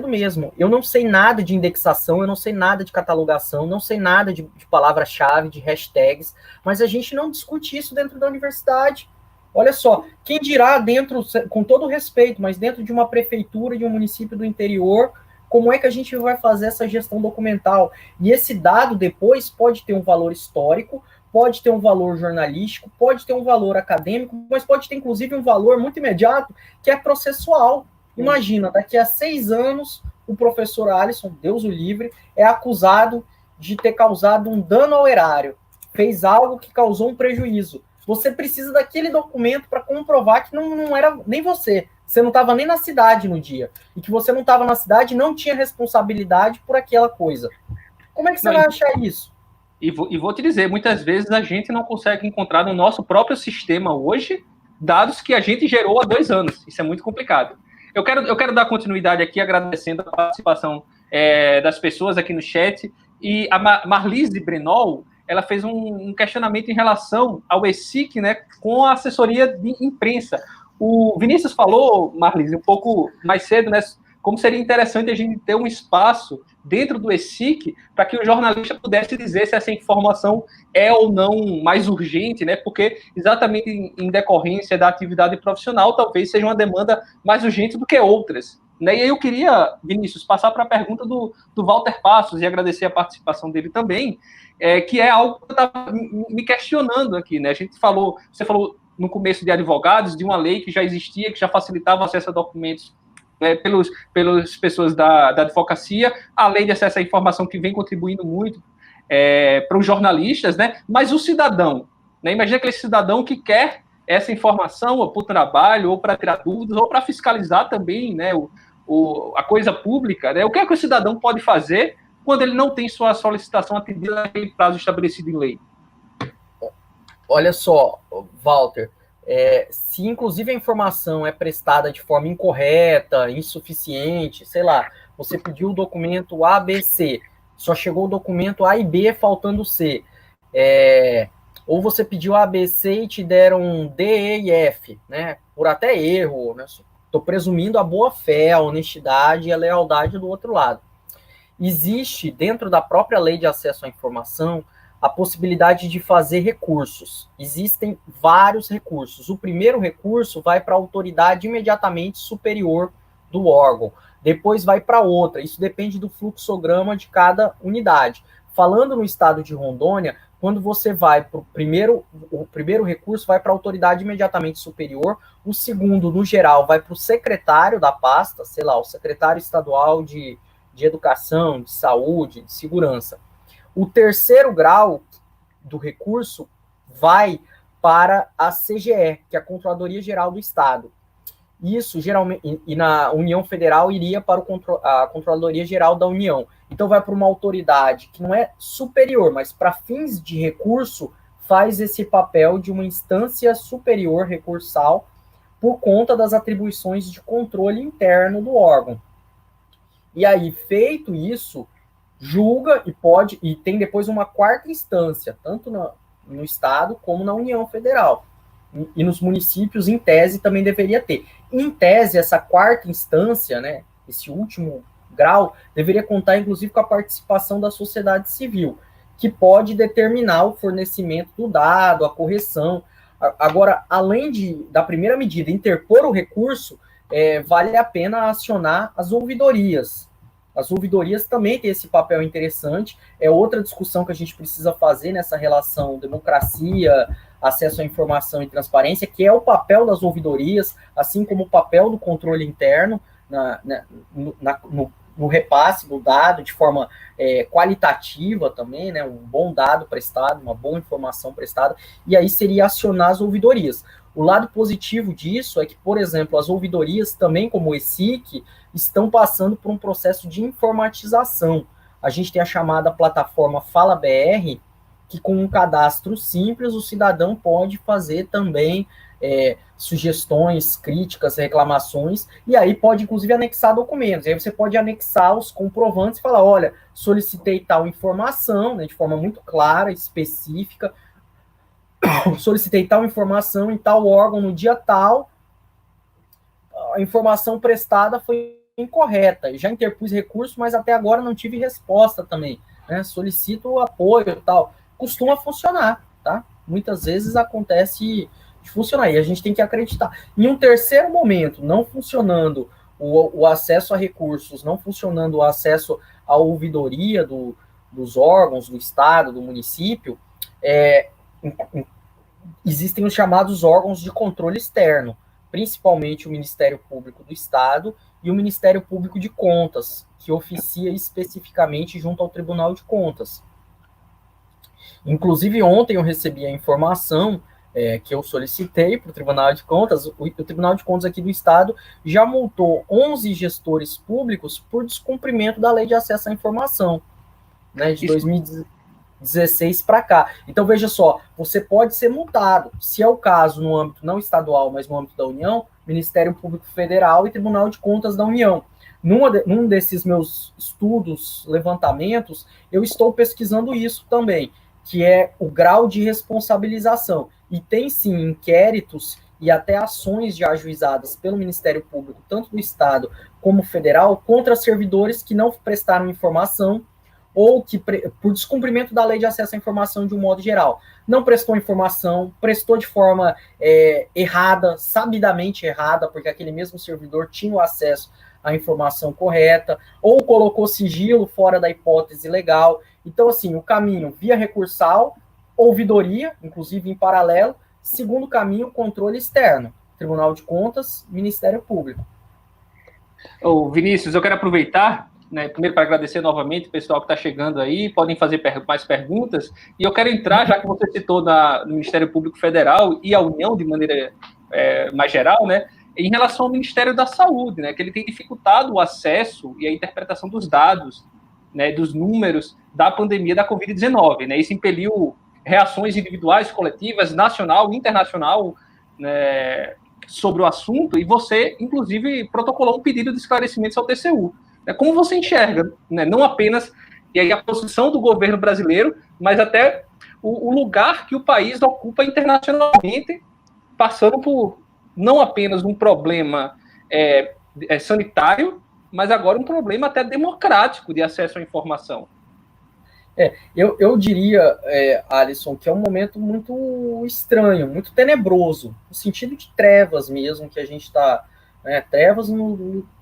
mesmo. Eu não sei nada de indexação, eu não sei nada de catalogação, não sei nada de palavra-chave, de hashtags, mas a gente não discute isso dentro da universidade. Olha só, quem dirá dentro, com todo respeito, mas dentro de uma prefeitura, de um município do interior, como é que a gente vai fazer essa gestão documental? E esse dado depois pode ter um valor histórico, pode ter um valor jornalístico, pode ter um valor acadêmico, mas pode ter, inclusive, um valor muito imediato, que é processual. Imagina, daqui a 6 anos, o professor Alisson, Deus o livre, é acusado de ter causado um dano ao erário, fez algo que causou um prejuízo. Você precisa daquele documento para comprovar que não era nem você não estava nem na cidade no dia, e que você não estava na cidade e não tinha responsabilidade por aquela coisa. Como é que você vai achar isso?
E vou te dizer, muitas vezes a gente não consegue encontrar no nosso próprio sistema hoje dados que a gente gerou há 2 anos. Isso é muito complicado. Eu quero dar continuidade aqui, agradecendo a participação das pessoas aqui no chat. E a Marlise Brenol, ela fez um questionamento em relação ao ESIC, né, com a assessoria de imprensa. O Vinícius falou, Marlise, um pouco mais cedo, né, como seria interessante a gente ter um espaço dentro do ESIC para que o jornalista pudesse dizer se essa informação é ou não mais urgente, né? Porque exatamente em decorrência da atividade profissional, talvez seja uma demanda mais urgente do que outras. Né? E aí eu queria, Vinícius, passar para a pergunta do Walter Passos e agradecer a participação dele também, que é algo que eu estava me questionando aqui, né? Você falou no começo de advogados, de uma lei que já existia, que já facilitava o acesso a documentos pelas pessoas da advocacia, a lei de acesso à informação que vem contribuindo muito para os jornalistas, né? Mas o cidadão, né? Imagina aquele cidadão que quer essa informação ou para o trabalho, ou para tirar dúvidas, ou para fiscalizar também, né, a coisa pública, né? O que é que o cidadão pode fazer quando ele não tem sua solicitação atendida naquele prazo estabelecido em lei?
Olha só, Walter, se inclusive a informação é prestada de forma incorreta, insuficiente, sei lá, você pediu o documento A, B, C, só chegou o documento A e B faltando C, ou você pediu A, B, C e te deram D, E e F, né, por até erro, né, estou presumindo a boa-fé, a honestidade e a lealdade do outro lado. Existe, dentro da própria lei de acesso à informação, a possibilidade de fazer recursos. Existem vários recursos. O primeiro recurso vai para a autoridade imediatamente superior do órgão. Depois vai para outra. Isso depende do fluxograma de cada unidade. Falando no estado de Rondônia, quando você vai para o primeiro recurso vai para a autoridade imediatamente superior. O segundo, no geral, vai para o secretário da pasta, sei lá, o secretário estadual de educação, de saúde, de segurança. O terceiro grau do recurso vai para a CGE, que é a Controladoria Geral do Estado. Isso, geralmente, e na União Federal iria para a Controladoria Geral da União. Então, vai para uma autoridade que não é superior, mas para fins de recurso, faz esse papel de uma instância superior recursal por conta das atribuições de controle interno do órgão. E aí, feito isso, julga e tem depois uma quarta instância, tanto no Estado como na União Federal. E nos municípios, em tese, também deveria ter. Em tese, essa quarta instância, né, esse último grau, deveria contar, inclusive, com a participação da sociedade civil, que pode determinar o fornecimento do dado, a correção. Agora, além da primeira medida, interpor o recurso, vale a pena acionar as ouvidorias. As ouvidorias também têm esse papel interessante, é outra discussão que a gente precisa fazer nessa relação democracia, acesso à informação e transparência, que é o papel das ouvidorias, assim como o papel do controle interno no repasse do dado de forma qualitativa também, né, um bom dado prestado, uma boa informação prestada, e aí seria acionar as ouvidorias. O lado positivo disso é que, por exemplo, as ouvidorias, também como o ESIC, estão passando por um processo de informatização. A gente tem a chamada plataforma Fala BR, que com um cadastro simples, o cidadão pode fazer também sugestões, críticas, reclamações, e aí pode, inclusive, anexar documentos. E aí você pode anexar os comprovantes e falar, olha, solicitei tal informação, né, de forma muito clara, específica, solicitei tal informação em tal órgão no dia tal, a informação prestada foi incorreta. Já interpus recurso, mas até agora não tive resposta também. Né? Solicito apoio e tal. Costuma funcionar, tá? Muitas vezes acontece de funcionar. E a gente tem que acreditar. Em um terceiro momento, não funcionando o acesso a recursos, não funcionando o acesso à ouvidoria dos órgãos, do Estado, do município, existem os chamados órgãos de controle externo, principalmente o Ministério Público do Estado e o Ministério Público de Contas, que oficia especificamente junto ao Tribunal de Contas. Inclusive, ontem eu recebi a informação que eu solicitei para o Tribunal de Contas. O Tribunal de Contas aqui do Estado já multou 11 gestores públicos por descumprimento da Lei de Acesso à Informação, né, de 2016 para cá. Então, veja só, você pode ser multado. Se é o caso no âmbito não estadual, mas no âmbito da União, Ministério Público Federal e Tribunal de Contas da União. Num desses meus estudos, levantamentos, eu estou pesquisando isso também, que é o grau de responsabilização. E tem, sim, inquéritos e até ações já ajuizadas pelo Ministério Público, tanto do Estado como federal, contra servidores que não prestaram informação ou que, por descumprimento da Lei de Acesso à Informação de um modo geral, não prestou informação, prestou de forma errada, sabidamente errada, porque aquele mesmo servidor tinha o acesso à informação correta, ou colocou sigilo fora da hipótese legal. Então, assim, o caminho via recursal, ouvidoria, inclusive em paralelo, segundo caminho, controle externo, Tribunal de Contas, Ministério Público.
Ô, Vinícius, eu quero aproveitar, né, primeiro para agradecer novamente o pessoal que está chegando aí, podem fazer mais perguntas, e eu quero entrar, já que você citou no Ministério Público Federal e a União de maneira mais geral, né, em relação ao Ministério da Saúde, né, que ele tem dificultado o acesso e a interpretação dos dados, né, dos números da pandemia da Covid-19, né, isso impeliu reações individuais, coletivas, nacional e internacional, né, sobre o assunto, e você, inclusive, protocolou um pedido de esclarecimentos ao TCU. Como você enxerga, né, não apenas e aí a posição do governo brasileiro, mas até o lugar que o país ocupa internacionalmente, passando por não apenas um problema sanitário, mas agora um problema até democrático de acesso à informação.
Eu diria, Alisson, que é um momento muito estranho, muito tenebroso, no sentido de trevas mesmo, que a gente está... trevas,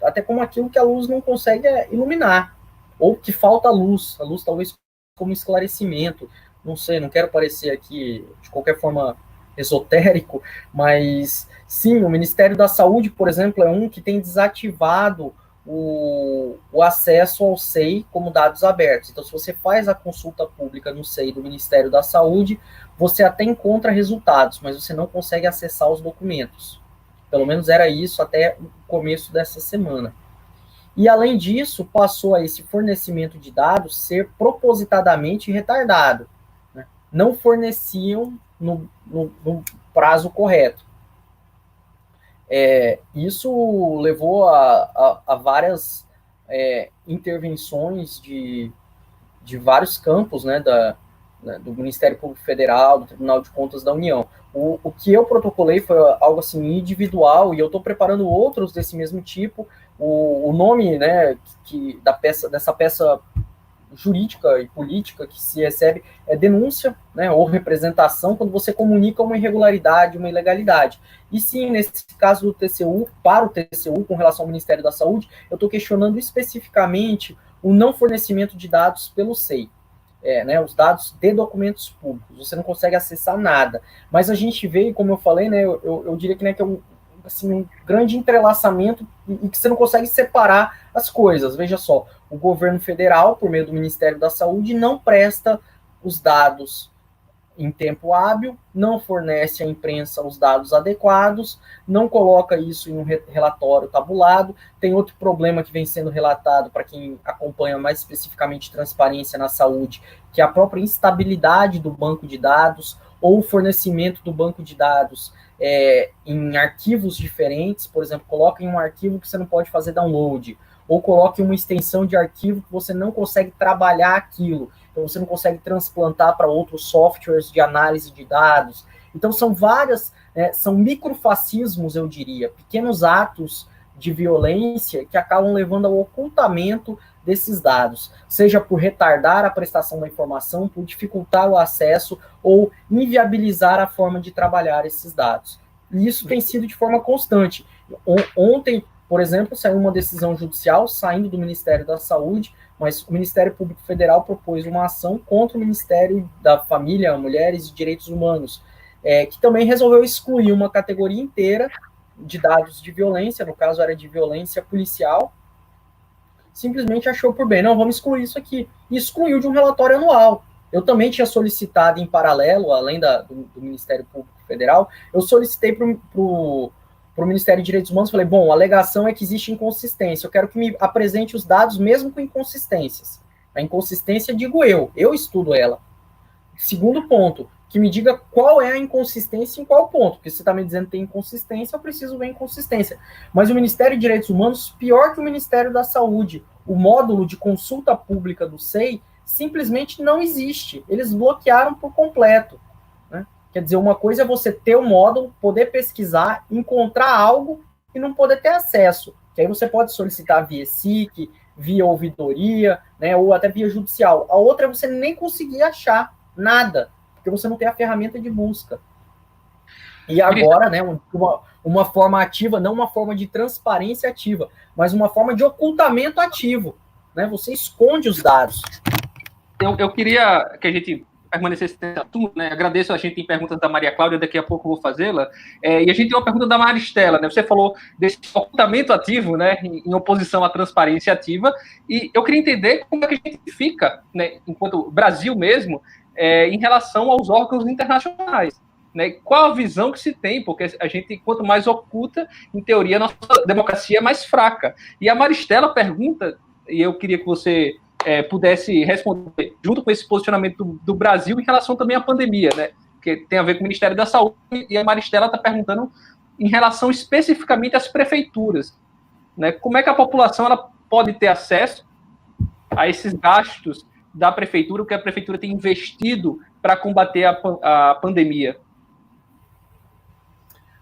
até como aquilo que a luz não consegue iluminar, ou que falta luz, a luz talvez como esclarecimento, não sei, não quero parecer aqui de qualquer forma esotérico, mas sim, o Ministério da Saúde, por exemplo, é um que tem desativado o acesso ao SEI como dados abertos. Então, se você faz a consulta pública no SEI do Ministério da Saúde, você até encontra resultados, mas você não consegue acessar os documentos. Pelo menos era isso até o começo dessa semana. E, além disso, passou a esse fornecimento de dados ser propositadamente retardado. Né? Não forneciam no prazo correto. Isso levou a várias intervenções de vários campos, né, do Ministério Público Federal, do Tribunal de Contas da União. O que eu protocolei foi algo assim individual, e eu estou preparando outros desse mesmo tipo. O nome, né, dessa peça jurídica e política que se recebe é denúncia, né, ou representação, quando você comunica uma irregularidade, uma ilegalidade. E sim, nesse caso do TCU, para o TCU, com relação ao Ministério da Saúde, eu estou questionando especificamente o não fornecimento de dados pelo SEI. Né, os dados de documentos públicos, você não consegue acessar nada. Mas a gente vê, como eu falei, né, eu diria que, né, que é um grande entrelaçamento e que você não consegue separar as coisas. Veja só, o governo federal, por meio do Ministério da Saúde, não presta os dados em tempo hábil, não fornece à imprensa os dados adequados, não coloca isso em um relatório tabulado. Tem outro problema que vem sendo relatado para quem acompanha mais especificamente transparência na saúde, que é a própria instabilidade do banco de dados ou o fornecimento do banco de dados em arquivos diferentes. Por exemplo, coloca em um arquivo que você não pode fazer download, ou coloque uma extensão de arquivo que você não consegue trabalhar aquilo. Então, você não consegue transplantar para outros softwares de análise de dados. Então, são são microfascismos, eu diria, pequenos atos de violência que acabam levando ao ocultamento desses dados, seja por retardar a prestação da informação, por dificultar o acesso ou inviabilizar a forma de trabalhar esses dados. E isso tem sido de forma constante. Ontem, por exemplo, saiu uma decisão judicial saindo do Ministério da Saúde, mas o Ministério Público Federal propôs uma ação contra o Ministério da Família, Mulheres e Direitos Humanos, que também resolveu excluir uma categoria inteira de dados de violência, no caso era de violência policial, simplesmente achou por bem, não, vamos excluir isso aqui, e excluiu de um relatório anual. Eu também tinha solicitado em paralelo, além do Ministério Público Federal, eu solicitei para o Ministério de Direitos Humanos, falei, bom, a alegação é que existe inconsistência, eu quero que me apresente os dados mesmo com inconsistências. A inconsistência, digo eu estudo ela. Segundo ponto, que me diga qual é a inconsistência em qual ponto, porque você está me dizendo que tem inconsistência, eu preciso ver inconsistência. Mas o Ministério de Direitos Humanos, pior que o Ministério da Saúde, o módulo de consulta pública do SEI simplesmente não existe. Eles bloquearam por completo. Né? Quer dizer, uma coisa é você ter o módulo, poder pesquisar, encontrar algo e não poder ter acesso. Que aí você pode solicitar via SIC, via ouvidoria, né, ou até via judicial. A outra é você nem conseguir achar nada, porque você não tem a ferramenta de busca. E agora, né, uma forma ativa, não uma forma de transparência ativa, mas uma forma de ocultamento ativo. Né? Você esconde os dados.
Eu queria que a gente permanecesse nesse assunto, né? Agradeço, a gente tem perguntas da Maria Cláudia, daqui a pouco eu vou fazê-la. E a gente tem uma pergunta da Maristela, né? Você falou desse ocultamento ativo, né? Em oposição à transparência ativa, e eu queria entender como é que a gente fica, né? Enquanto Brasil mesmo, em relação aos órgãos internacionais. Né? Qual a visão que se tem? Porque a gente, quanto mais oculta, em teoria, a nossa democracia é mais fraca. E a Maristela pergunta, e eu queria que você pudesse responder, junto com esse posicionamento do Brasil em relação também à pandemia, né? Que tem a ver com o Ministério da Saúde, e a Maristela está perguntando em relação especificamente às prefeituras. Né? Como é que a população ela pode ter acesso a esses gastos da prefeitura, o que a prefeitura tem investido para combater a pandemia?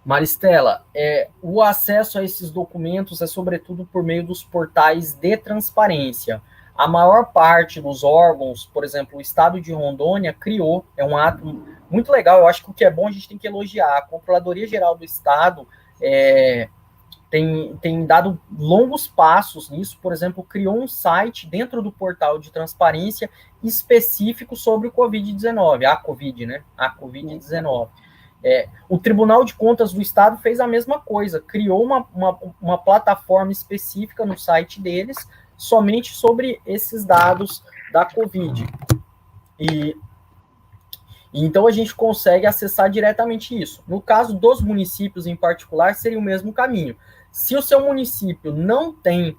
Maristela, o acesso a esses documentos é sobretudo por meio dos portais de transparência. A maior parte dos órgãos, por exemplo, o Estado de Rondônia criou, é um ato muito legal, eu acho que o que é bom a gente tem que elogiar. A Controladoria Geral do Estado tem dado longos passos nisso, por exemplo, criou um site dentro do portal de transparência específico sobre o Covid-19, a Covid, né? A Covid-19. O Tribunal de Contas do Estado fez a mesma coisa, criou uma plataforma específica no site deles, somente sobre esses dados da Covid. E então a gente consegue acessar diretamente isso. No caso dos municípios em particular, seria o mesmo caminho. Se o seu município não tem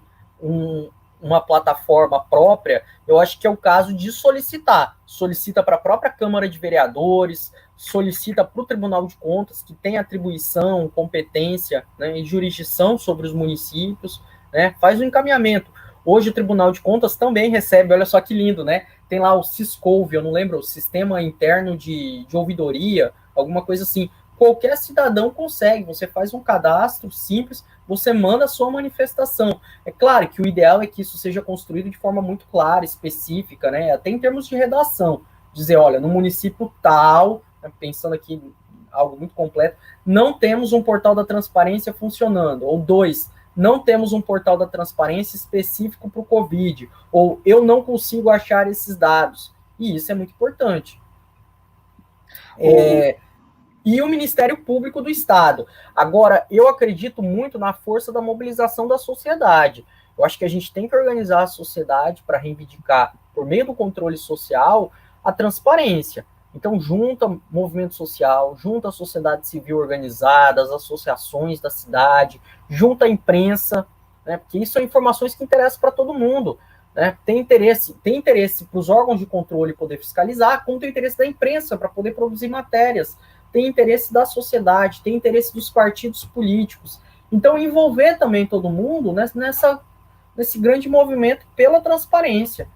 uma plataforma própria, eu acho que é o caso de solicitar. Solicita para a própria Câmara de Vereadores, solicita para o Tribunal de Contas, que tem atribuição, competência, né, e jurisdição sobre os municípios, né, faz o encaminhamento. Hoje o Tribunal de Contas também recebe, olha só que lindo, né? Tem lá o Siscov, eu não lembro, o Sistema Interno de Ouvidoria, alguma coisa assim. Qualquer cidadão consegue, você faz um cadastro simples, você manda a sua manifestação. É claro que o ideal é que isso seja construído de forma muito clara, específica, né? Até em termos de redação. Dizer, olha, no município tal, pensando aqui em algo muito completo, não temos um portal da transparência funcionando. Ou 2, não temos um portal da transparência específico para o Covid, ou eu não consigo achar esses dados. E isso é muito importante. E o Ministério Público do Estado. Agora, eu acredito muito na força da mobilização da sociedade. Eu acho que a gente tem que organizar a sociedade para reivindicar, por meio do controle social, a transparência. Então, junta movimento social, junta a sociedade civil organizada, as associações da cidade, junta a imprensa, né, porque isso são informações que interessam para todo mundo. Né? Tem interesse para os órgãos de controle poder fiscalizar, como tem interesse da imprensa para poder produzir matérias, tem interesse da sociedade, tem interesse dos partidos políticos. Então, envolver também todo mundo nesse grande movimento pela transparência.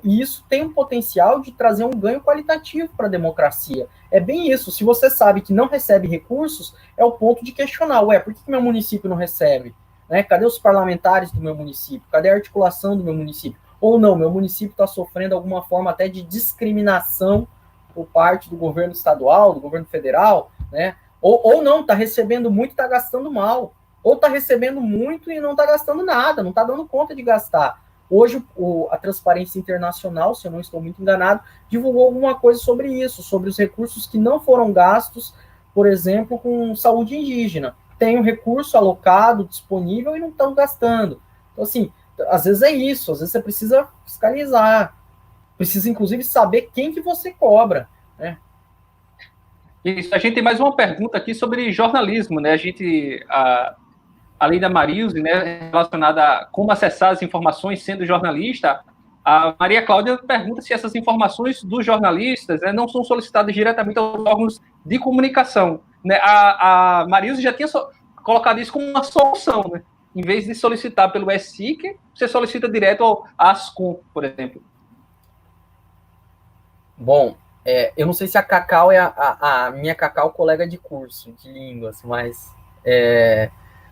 E isso tem um potencial de trazer um ganho qualitativo para a democracia. É bem isso. Se você sabe que não recebe recursos, é o ponto de questionar. Por que meu município não recebe? Né? Cadê os parlamentares do meu município? Cadê a articulação do meu município? Ou não, meu município está sofrendo alguma forma até de discriminação por parte do governo estadual, do governo federal, né? Ou não, está recebendo muito e está gastando mal. Ou está recebendo muito e não está gastando nada, não está dando conta de gastar. Hoje, a Transparência Internacional, se eu não estou muito enganado, divulgou alguma coisa sobre isso, sobre os recursos que não foram gastos, por exemplo, com saúde indígena. Tem um recurso alocado, disponível, e não estão gastando. Então, assim, às vezes é isso, às vezes você precisa fiscalizar, precisa, inclusive, saber quem que você cobra, né?
Isso, a gente tem mais uma pergunta aqui sobre jornalismo, né? Além da Marilze, né, relacionada a como acessar as informações sendo jornalista, a Maria Cláudia pergunta se essas informações dos jornalistas, né, não são solicitadas diretamente aos órgãos de comunicação. Né? A Marilze já tinha colocado isso como uma solução, né? Em vez de solicitar pelo ESIC, você solicita direto ao ASCOM, por exemplo.
Bom, eu não sei se a Cacau é a minha Cacau colega de curso de línguas, mas...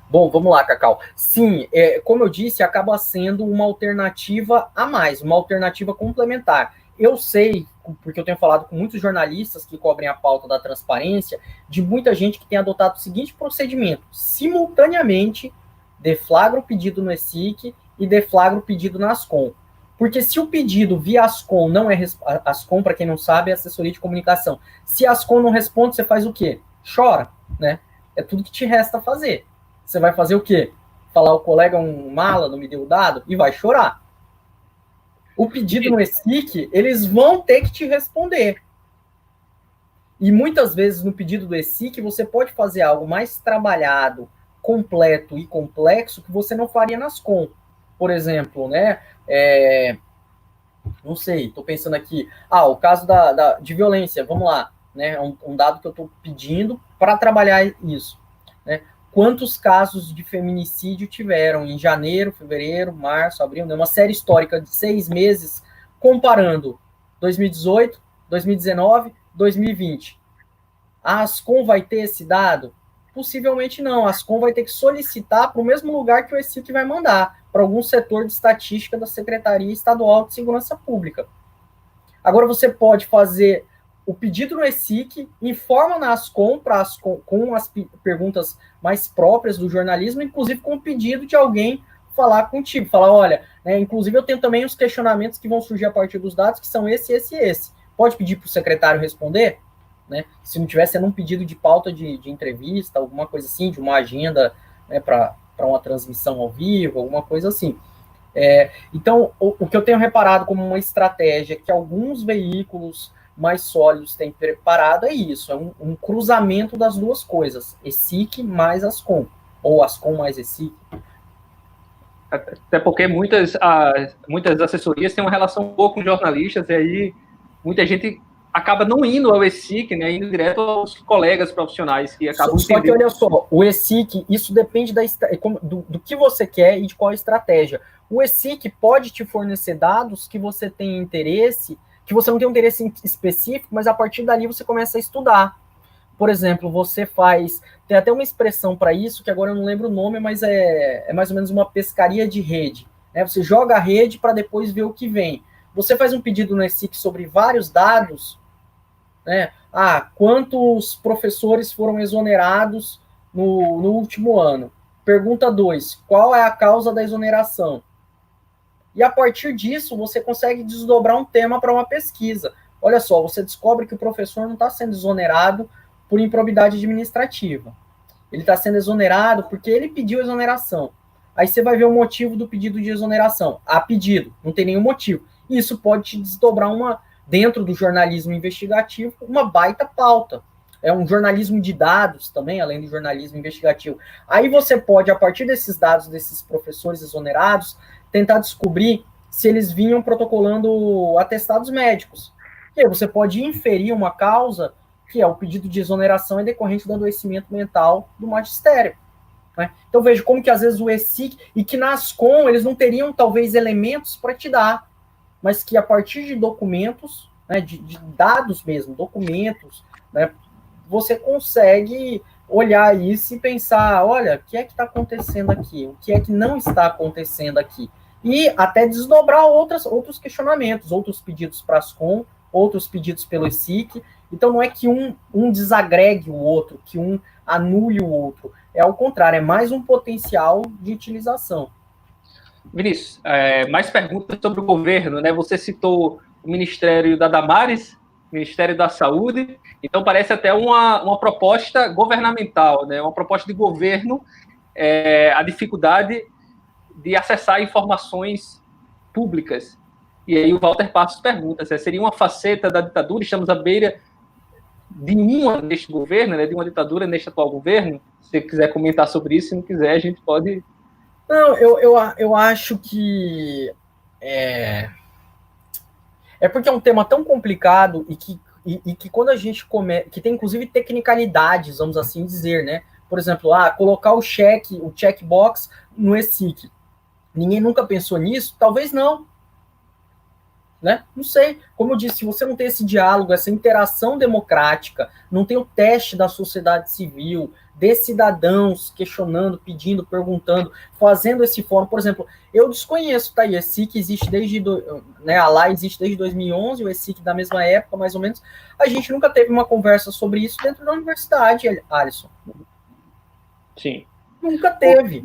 Bom, vamos lá, Cacau. Sim, como eu disse, acaba sendo uma alternativa a mais, uma alternativa complementar. Eu sei, porque eu tenho falado com muitos jornalistas que cobrem a pauta da transparência, de muita gente que tem adotado o seguinte procedimento: simultaneamente deflagra o pedido no ESIC e deflagra o pedido na ASCOM. Porque se o pedido via ASCOM não é... ASCOM, para quem não sabe, é assessoria de comunicação. Se a ASCOM não responde, você faz o quê? Chora, né? É tudo que te resta fazer. Você vai fazer o quê? Falar o colega um mala, não me deu o dado? E vai chorar. O pedido no ESIC, eles vão ter que te responder. E muitas vezes no pedido do ESIC, você pode fazer algo mais trabalhado, completo e complexo que você não faria nas ASCOM. Por exemplo, né? Não sei, estou pensando aqui. O caso de violência, vamos lá. Né? Um dado que eu estou pedindo para trabalhar isso. Né? Quantos casos de feminicídio tiveram em janeiro, fevereiro, março, abril, né? Uma série histórica de 6 meses, comparando 2018, 2019, 2020. A ASCOM vai ter esse dado? Possivelmente não. A ASCOM vai ter que solicitar para o mesmo lugar que o ESIC vai mandar, para algum setor de estatística da Secretaria Estadual de Segurança Pública. Agora você pode fazer o pedido no ESIC, informa na ASCOM, com as perguntas mais próprias do jornalismo, inclusive com o pedido de alguém falar contigo, falar, olha, né, inclusive eu tenho também os questionamentos que vão surgir a partir dos dados, que são esse. Pode pedir para o secretário responder, né, se não tiver sendo um pedido de pauta de entrevista, alguma coisa assim, de uma agenda, né, para uma transmissão ao vivo, alguma coisa assim. Então, o que eu tenho reparado como uma estratégia que alguns veículos mais sólidos têm preparado é isso, é um cruzamento das duas coisas, ESIC mais ASCOM, ou ASCOM mais ESIC.
Até porque muitas assessorias têm uma relação boa com jornalistas, e aí muita gente acaba não indo ao ESIC, né, indo direto aos colegas profissionais que acabam
Só que olha só, o ESIC, isso depende do que você quer e de qual estratégia. O ESIC pode te fornecer dados que você tem interesse, que você não tem um interesse específico, mas a partir dali você começa a estudar. Por exemplo, você faz... Tem até uma expressão para isso, que agora eu não lembro o nome, mas é mais ou menos uma pescaria de rede. Né? Você joga a rede para depois ver o que vem. Você faz um pedido no ESIC sobre vários dados, né? Quantos professores foram exonerados no último ano? Pergunta 2, qual é a causa da exoneração? E a partir disso, você consegue desdobrar um tema para uma pesquisa. Olha só, você descobre que o professor não está sendo exonerado por improbidade administrativa. Ele está sendo exonerado porque ele pediu exoneração. Aí você vai ver o motivo do pedido de exoneração. Há pedido, não tem nenhum motivo. E isso pode te desdobrar dentro do jornalismo investigativo, uma baita pauta. É um jornalismo de dados também, além do jornalismo investigativo. Aí você pode, a partir desses dados desses professores exonerados, tentar descobrir se eles vinham protocolando atestados médicos. E aí você pode inferir uma causa, que é o pedido de exoneração é decorrente do adoecimento mental do magistério. Né? Então veja como que às vezes o ESIC, e que na Ascom eles não teriam talvez elementos para te dar, mas que a partir de documentos, né, de dados mesmo, documentos, né, você consegue olhar isso e pensar, olha, o que é que está acontecendo aqui? O que é que não está acontecendo aqui? E até desdobrar outros questionamentos, outros pedidos para as Ascom, outros pedidos pelo ESIC. Então não é que um desagregue o outro, que um anule o outro. É ao contrário, é mais um potencial de utilização.
Vinícius, mais perguntas sobre o governo, né? Você citou o Ministério da Damares, Ministério da Saúde, então parece até uma proposta governamental, né? Uma proposta de governo, a dificuldade de acessar informações públicas. E aí o Walter Passos pergunta, seria uma faceta da ditadura? Estamos à beira de uma neste governo, né? De uma ditadura neste atual governo? Se você quiser comentar sobre isso, se não quiser, a gente pode...
Não, eu acho que é porque é um tema tão complicado e que quando a gente que tem inclusive tecnicalidades, vamos assim dizer, né? Por exemplo, colocar o checkbox no ESIC. Ninguém nunca pensou nisso? Talvez não. Né? Não sei. Como eu disse, se você não tem esse diálogo, essa interação democrática, não tem o teste da sociedade civil, de cidadãos questionando, pedindo, perguntando, fazendo esse fórum. Por exemplo, eu desconheço, tá aí, o ESIC existe né, a LA existe desde 2011, o ESIC da mesma época, mais ou menos. A gente nunca teve uma conversa sobre isso dentro da universidade, Alisson.
Sim.
Nunca teve.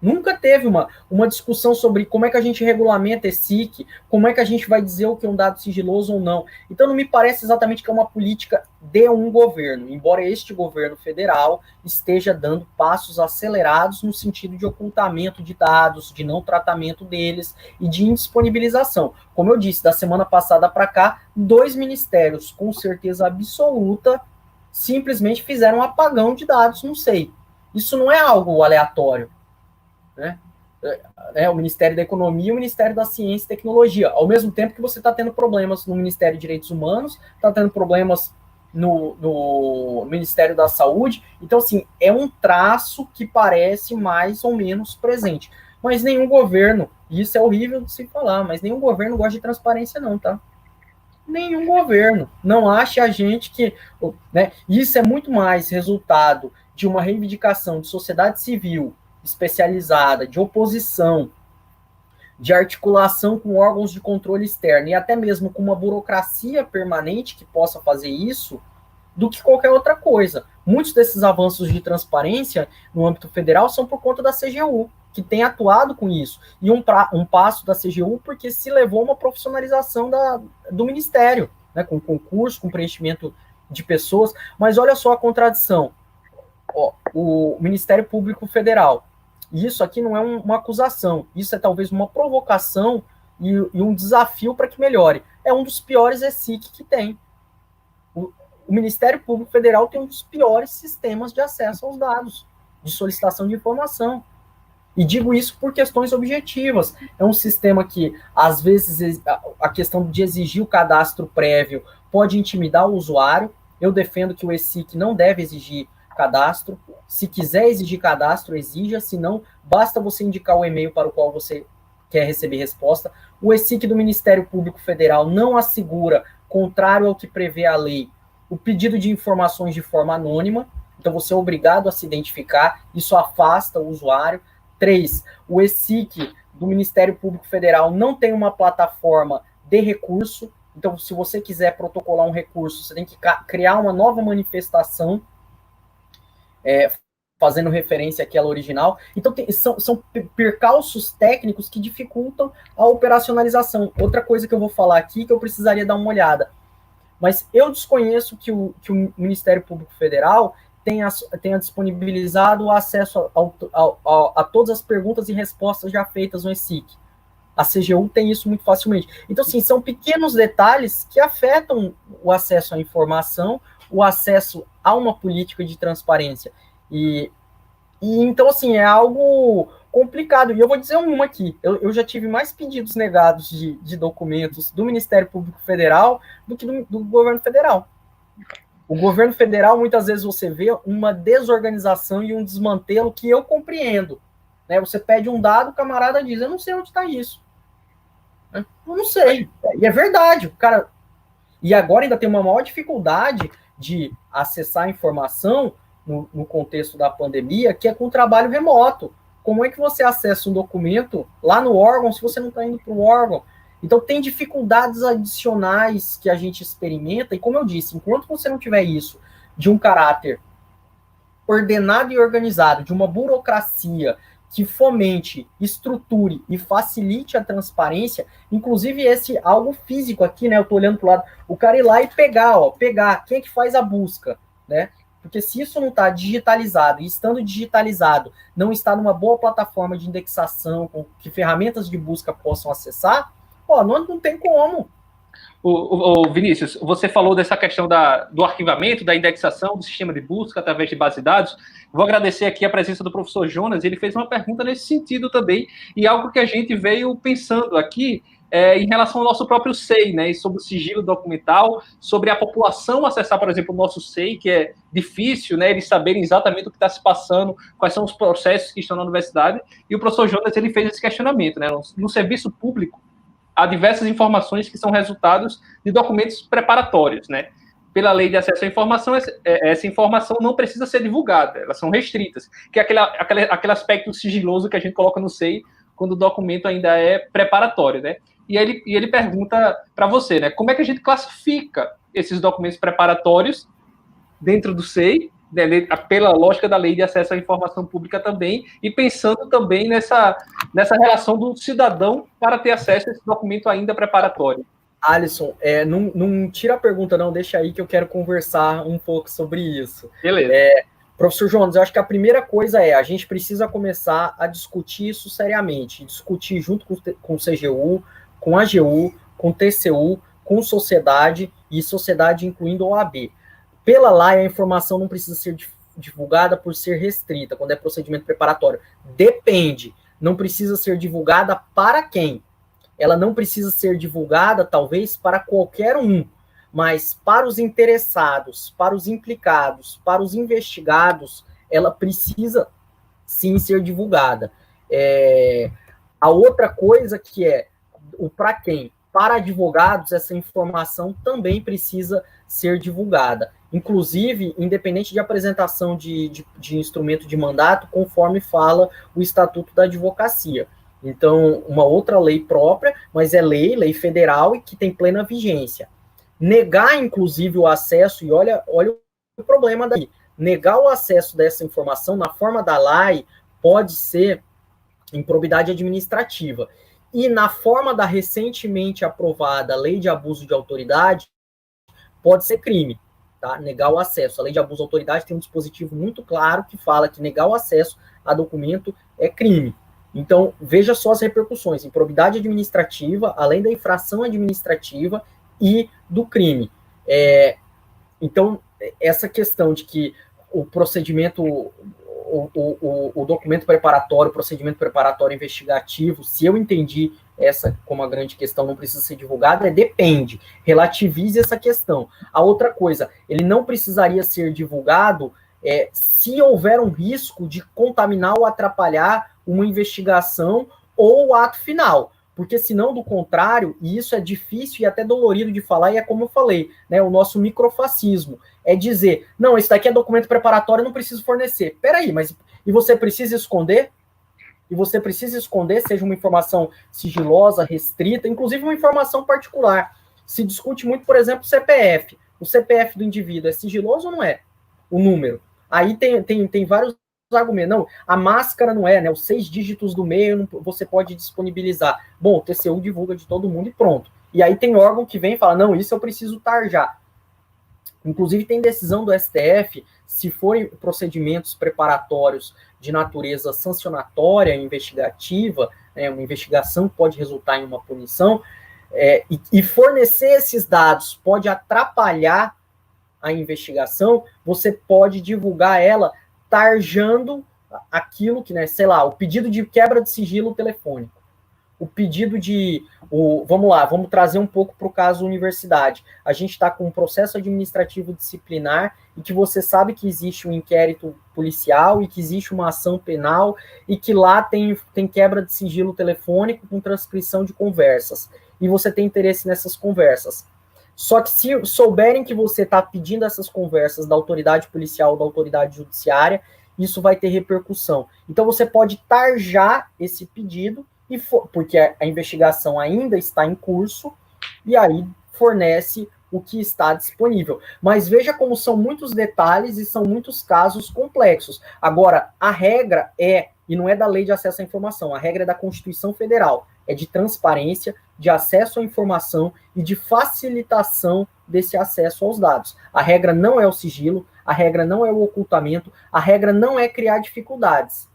Nunca teve uma discussão sobre como é que a gente regulamenta ESIC, como é que a gente vai dizer o que é um dado sigiloso ou não. Então, não me parece exatamente que é uma política de um governo, embora este governo federal esteja dando passos acelerados no sentido de ocultamento de dados, de não tratamento deles e de indisponibilização. Como eu disse, da semana passada para cá, 2 ministérios, com certeza absoluta, simplesmente fizeram um apagão de dados, não sei. Isso não é algo aleatório. Né? O Ministério da Economia e o Ministério da Ciência e Tecnologia, ao mesmo tempo que você está tendo problemas no Ministério de Direitos Humanos, está tendo problemas no Ministério da Saúde. Então, assim, é um traço que parece mais ou menos presente. Mas nenhum governo, e isso é horrível de se falar, mas nenhum governo gosta de transparência não, tá? Nenhum governo. Não ache a gente que... Né, isso é muito mais resultado de uma reivindicação de sociedade civil especializada, de oposição, de articulação com órgãos de controle externo e até mesmo com uma burocracia permanente que possa fazer isso, do que qualquer outra coisa. Muitos desses avanços de transparência no âmbito federal são por conta da CGU, que tem atuado com isso. E um passo da CGU porque se levou a uma profissionalização do Ministério, né, com concurso, com preenchimento de pessoas. Mas olha só a contradição. O Ministério Público Federal, isso aqui não é uma acusação, isso é talvez uma provocação e um desafio para que melhore. É um dos piores ESIC que tem. O Ministério Público Federal tem um dos piores sistemas de acesso aos dados, de solicitação de informação. E digo isso por questões objetivas. É um sistema que, às vezes, a questão de exigir o cadastro prévio pode intimidar o usuário. Eu defendo que o ESIC não deve exigir cadastro. Se quiser exigir cadastro, exija. Se não, basta você indicar o e-mail para o qual você quer receber resposta. O ESIC do Ministério Público Federal não assegura, contrário ao que prevê a lei, o pedido de informações de forma anônima. Então, você é obrigado a se identificar. Isso afasta o usuário. 3. O ESIC do Ministério Público Federal não tem uma plataforma de recurso. Então, se você quiser protocolar um recurso, você tem que criar uma nova manifestação, fazendo referência àquela original. Então, são percalços técnicos que dificultam a operacionalização. Outra coisa que eu vou falar aqui, que eu precisaria dar uma olhada. Mas eu desconheço que o Ministério Público Federal tenha disponibilizado o acesso a todas as perguntas e respostas já feitas no ESIC. A CGU tem isso muito facilmente. Então, assim, são pequenos detalhes que afetam o acesso à informação, o acesso a uma política de transparência. E então, assim, é algo complicado. E eu vou dizer uma aqui. Eu já tive mais pedidos negados de documentos do Ministério Público Federal do que do governo federal. O governo federal, muitas vezes, você vê uma desorganização e um desmantelo que eu compreendo. Né? Você pede um dado, o camarada diz, eu não sei onde está isso. Eu não sei. E é verdade. O cara... E agora ainda tem uma maior dificuldade de acessar a informação no contexto da pandemia, que é com trabalho remoto. Como é que você acessa um documento lá no órgão se você não está indo para o órgão? Então, tem dificuldades adicionais que a gente experimenta, e como eu disse, enquanto você não tiver isso de um caráter ordenado e organizado, de uma burocracia que fomente, estruture e facilite a transparência, inclusive esse algo físico aqui, né? Eu estou olhando para o lado, o cara ir lá e pegar quem é que faz a busca, né? Porque se isso não está digitalizado, e estando digitalizado, não está numa boa plataforma de indexação, com que ferramentas de busca possam acessar, não tem como.
O Vinícius, você falou dessa questão do arquivamento, da indexação do sistema de busca através de base de dados. Vou agradecer aqui a presença do professor Jonas, ele fez uma pergunta nesse sentido também, e algo que a gente veio pensando aqui em relação ao nosso próprio SEI, né, sobre o sigilo documental, sobre a população acessar, por exemplo, o nosso SEI, que é difícil, né, eles saberem exatamente o que está se passando, quais são os processos que estão na universidade, e o professor Jonas, ele fez esse questionamento, né, no serviço público, há diversas informações que são resultados de documentos preparatórios, né? Pela lei de acesso à informação, essa informação não precisa ser divulgada, elas são restritas, que é aquele aspecto sigiloso que a gente coloca no SEI quando o documento ainda é preparatório, né? E ele pergunta para você, né? Como é que a gente classifica esses documentos preparatórios dentro do SEI, né, pela lógica da lei de acesso à informação pública também, e pensando também nessa relação do cidadão para ter acesso a esse documento ainda preparatório.
Alisson, não tira a pergunta não, deixa aí que eu quero conversar um pouco sobre isso.
Beleza.
Professor Jonas, eu acho que a primeira coisa a gente precisa começar a discutir isso seriamente, discutir junto com o CGU, com a AGU, com o TCU, com sociedade, e sociedade incluindo a OAB. Pela lei, a informação não precisa ser divulgada por ser restrita, quando é procedimento preparatório. Depende. Não precisa ser divulgada para quem? Ela não precisa ser divulgada, talvez, para qualquer um, mas para os interessados, para os implicados, para os investigados, ela precisa, sim, ser divulgada. A outra coisa que é o para quem? Para advogados, essa informação também precisa ser divulgada. Inclusive, independente de apresentação de instrumento de mandato, conforme fala o Estatuto da Advocacia. Então, uma outra lei própria, mas é lei federal e que tem plena vigência. Negar, inclusive, o acesso, e olha o problema daí, negar o acesso dessa informação na forma da lei pode ser improbidade administrativa. E na forma da recentemente aprovada Lei de Abuso de Autoridade, pode ser crime, tá? Negar o acesso. A Lei de Abuso de Autoridade tem um dispositivo muito claro que fala que negar o acesso a documento é crime. Então, veja só as repercussões. Improbidade administrativa, além da infração administrativa e do crime. Então, essa questão de que o procedimento, o documento preparatório, o procedimento preparatório investigativo, se eu entendi essa como a grande questão, não precisa ser divulgada, depende. Relativize essa questão. A outra coisa, ele não precisaria ser divulgado se houver um risco de contaminar ou atrapalhar uma investigação ou o ato final. Porque senão, do contrário, e isso é difícil e até dolorido de falar, e é como eu falei, né, o nosso microfascismo, é dizer, não, esse daqui é documento preparatório, eu não preciso fornecer. Peraí, mas e você precisa esconder? E você precisa esconder, seja uma informação sigilosa, restrita, inclusive uma informação particular. Se discute muito, por exemplo, o CPF. O CPF do indivíduo é sigiloso ou não é? O número. Aí tem vários argumentos. Não, a máscara não é, né? Os 6 dígitos do meio você pode disponibilizar. Bom, o TCU divulga de todo mundo e pronto. E aí tem órgão que vem e fala, não, isso eu preciso tarjar. Inclusive, tem decisão do STF, se forem procedimentos preparatórios de natureza sancionatória, investigativa, né, uma investigação que pode resultar em uma punição, e fornecer esses dados pode atrapalhar a investigação, você pode divulgar ela tarjando aquilo que, né, sei lá, o pedido de quebra de sigilo telefônico, o pedido vamos lá, vamos trazer um pouco para o caso universidade. A gente está com um processo administrativo disciplinar e que você sabe que existe um inquérito policial e que existe uma ação penal e que lá tem quebra de sigilo telefônico com transcrição de conversas. E você tem interesse nessas conversas. Só que se souberem que você está pedindo essas conversas da autoridade policial ou da autoridade judiciária, isso vai ter repercussão. Então você pode tarjar esse pedido, porque a investigação ainda está em curso, e aí fornece o que está disponível. Mas veja como são muitos detalhes e são muitos casos complexos. Agora, a regra e não é da Lei de Acesso à Informação, a regra é da Constituição Federal, é de transparência, de acesso à informação e de facilitação desse acesso aos dados. A regra não é o sigilo, a regra não é o ocultamento, a regra não é criar dificuldades.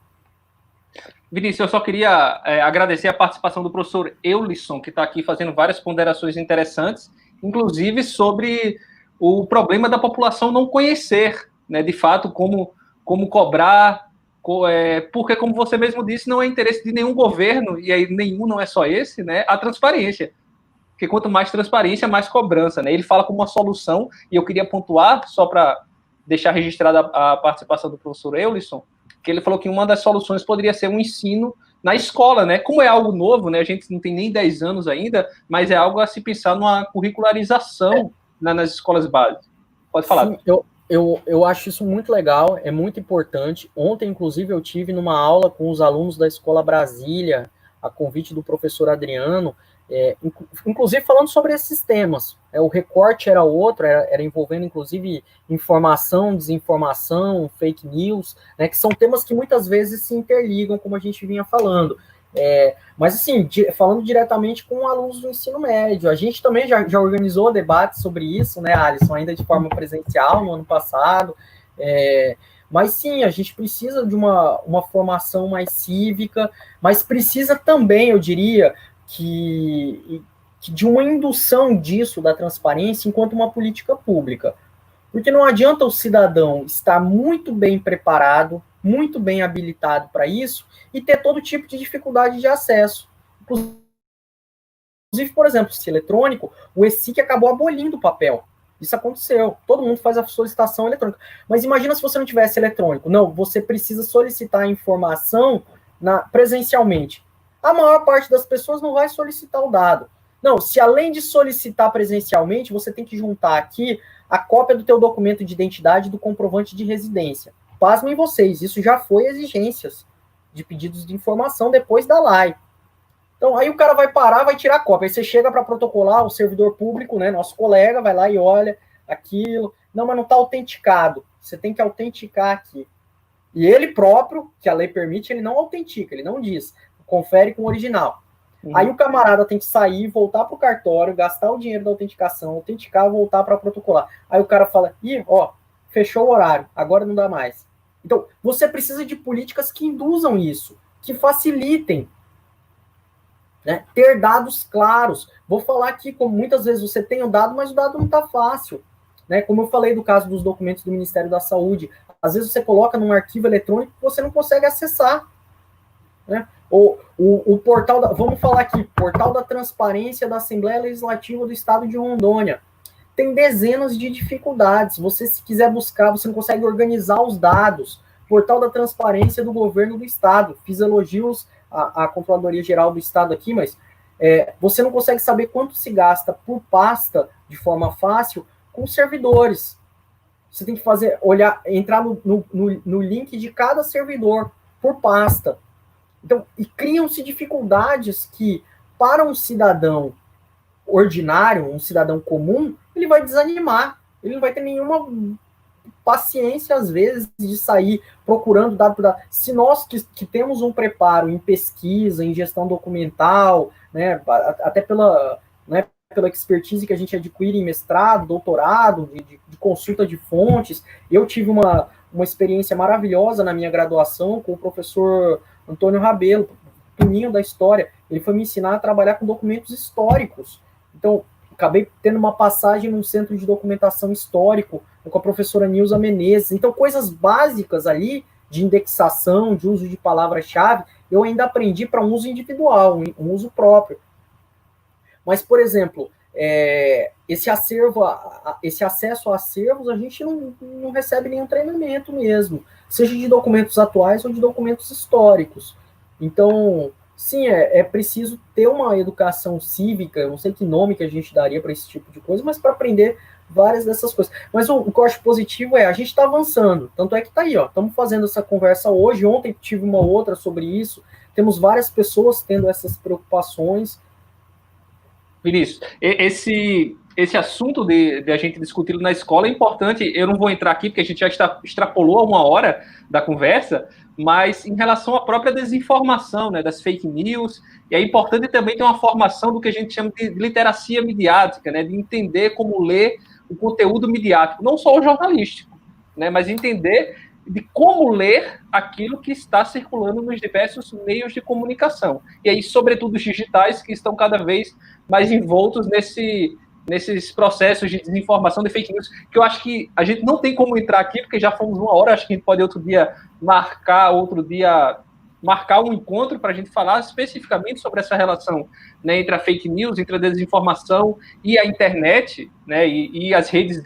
Vinícius, eu só queria agradecer a participação do professor Eulisson, que está aqui fazendo várias ponderações interessantes, inclusive sobre o problema da população não conhecer, né, de fato, como cobrar, porque, como você mesmo disse, não é interesse de nenhum governo, e aí nenhum não é só esse, né, a transparência. Porque quanto mais transparência, mais cobrança, né? Ele fala como uma solução, e eu queria pontuar, só para deixar registrada a participação do professor Eulisson, que ele falou que uma das soluções poderia ser um ensino na escola, né? Como é algo novo, né? A gente não tem nem 10 anos ainda, mas é algo a se pensar numa curricularização nas escolas básicas. Pode falar.
Sim, eu acho isso muito legal, é muito importante. Ontem, inclusive, eu tive numa aula com os alunos da Escola Brasília, a convite do professor Adriano, inclusive falando sobre esses temas. O recorte era outro, era envolvendo, inclusive, informação, desinformação, fake news, né, que são temas que muitas vezes se interligam, como a gente vinha falando. Mas, assim, falando diretamente com alunos do ensino médio, a gente também já organizou debates sobre isso, né, Alisson, ainda de forma presencial no ano passado. Mas, sim, a gente precisa de uma formação mais cívica, mas precisa também, eu diria, que de uma indução disso, da transparência, enquanto uma política pública. Porque não adianta o cidadão estar muito bem preparado, muito bem habilitado para isso, e ter todo tipo de dificuldade de acesso. Inclusive, por exemplo, se eletrônico, o ESIC acabou abolindo o papel. Isso aconteceu. Todo mundo faz a solicitação eletrônica. Mas imagina se você não tivesse eletrônico. Não, você precisa solicitar a informação presencialmente. A maior parte das pessoas não vai solicitar o dado. Não, se além de solicitar presencialmente, você tem que juntar aqui a cópia do teu documento de identidade e do comprovante de residência. Pasmem vocês, isso já foi exigências de pedidos de informação depois da lei. Então, aí o cara vai parar, vai tirar a cópia. Aí você chega para protocolar, o servidor público, né, nosso colega, vai lá e olha aquilo. Não, mas não está autenticado. Você tem que autenticar aqui. E ele próprio, que a lei permite, ele não autentica, ele não diz. Confere com o original. Aí o camarada tem que sair, voltar para o cartório, gastar o dinheiro da autenticação, autenticar, voltar para protocolar. Aí o cara fala, fechou o horário, agora não dá mais. Então, você precisa de políticas que induzam isso, que facilitem, né? Ter dados claros. Vou falar aqui, como muitas vezes você tem o dado, mas o dado não está fácil. Né? Como eu falei do caso dos documentos do Ministério da Saúde, às vezes você coloca num arquivo eletrônico que você não consegue acessar. Né? O portal, vamos falar aqui, portal da transparência da Assembleia Legislativa do Estado de Rondônia. Tem dezenas de dificuldades. Você, se quiser buscar, você não consegue organizar os dados. Portal da transparência do governo do Estado. Fiz elogios à Controladoria Geral do Estado aqui, mas você não consegue saber quanto se gasta por pasta de forma fácil com servidores. Você tem que entrar no link de cada servidor por pasta. Então, e criam-se dificuldades que, para um cidadão ordinário, um cidadão comum, ele vai desanimar. Ele não vai ter nenhuma paciência, às vezes, de sair procurando dado por dado. Se nós que temos um preparo em pesquisa, em gestão documental, né, até pela expertise que a gente adquire em mestrado, doutorado, de consulta de fontes. Eu tive uma experiência maravilhosa na minha graduação com o professor Antônio Rabelo, Tuninho da História. Ele foi me ensinar a trabalhar com documentos históricos. Então, acabei tendo uma passagem num centro de documentação histórico com a professora Nilza Menezes. Então, coisas básicas ali, de indexação, de uso de palavra-chave, eu ainda aprendi para um uso individual, um uso próprio. Mas, por exemplo, esse acesso a acervos, a gente não recebe nenhum treinamento mesmo, seja de documentos atuais ou de documentos históricos. Então, sim, é preciso ter uma educação cívica, não sei que nome que a gente daria para esse tipo de coisa, mas para aprender várias dessas coisas. Mas o que eu acho positivo a gente está avançando, tanto é que está aí, estamos fazendo essa conversa hoje, ontem tive uma outra sobre isso, temos várias pessoas tendo essas preocupações.
Vinícius, esse assunto de a gente discutir na escola é importante. Eu não vou entrar aqui porque a gente já extrapolou a 1 hora da conversa, mas em relação à própria desinformação, né, das fake news, e é importante também ter uma formação do que a gente chama de literacia midiática, né, de entender como ler o conteúdo midiático, não só o jornalístico, né, mas entender de como ler aquilo que está circulando nos diversos meios de comunicação. E aí, sobretudo, os digitais, que estão cada vez mais envoltos nesses processos de desinformação, de fake news, que eu acho que a gente não tem como entrar aqui, porque já fomos 1 hora, acho que a gente pode outro dia marcar um encontro para a gente falar especificamente sobre essa relação, né, entre a fake news, entre a desinformação e a internet, né, e as redes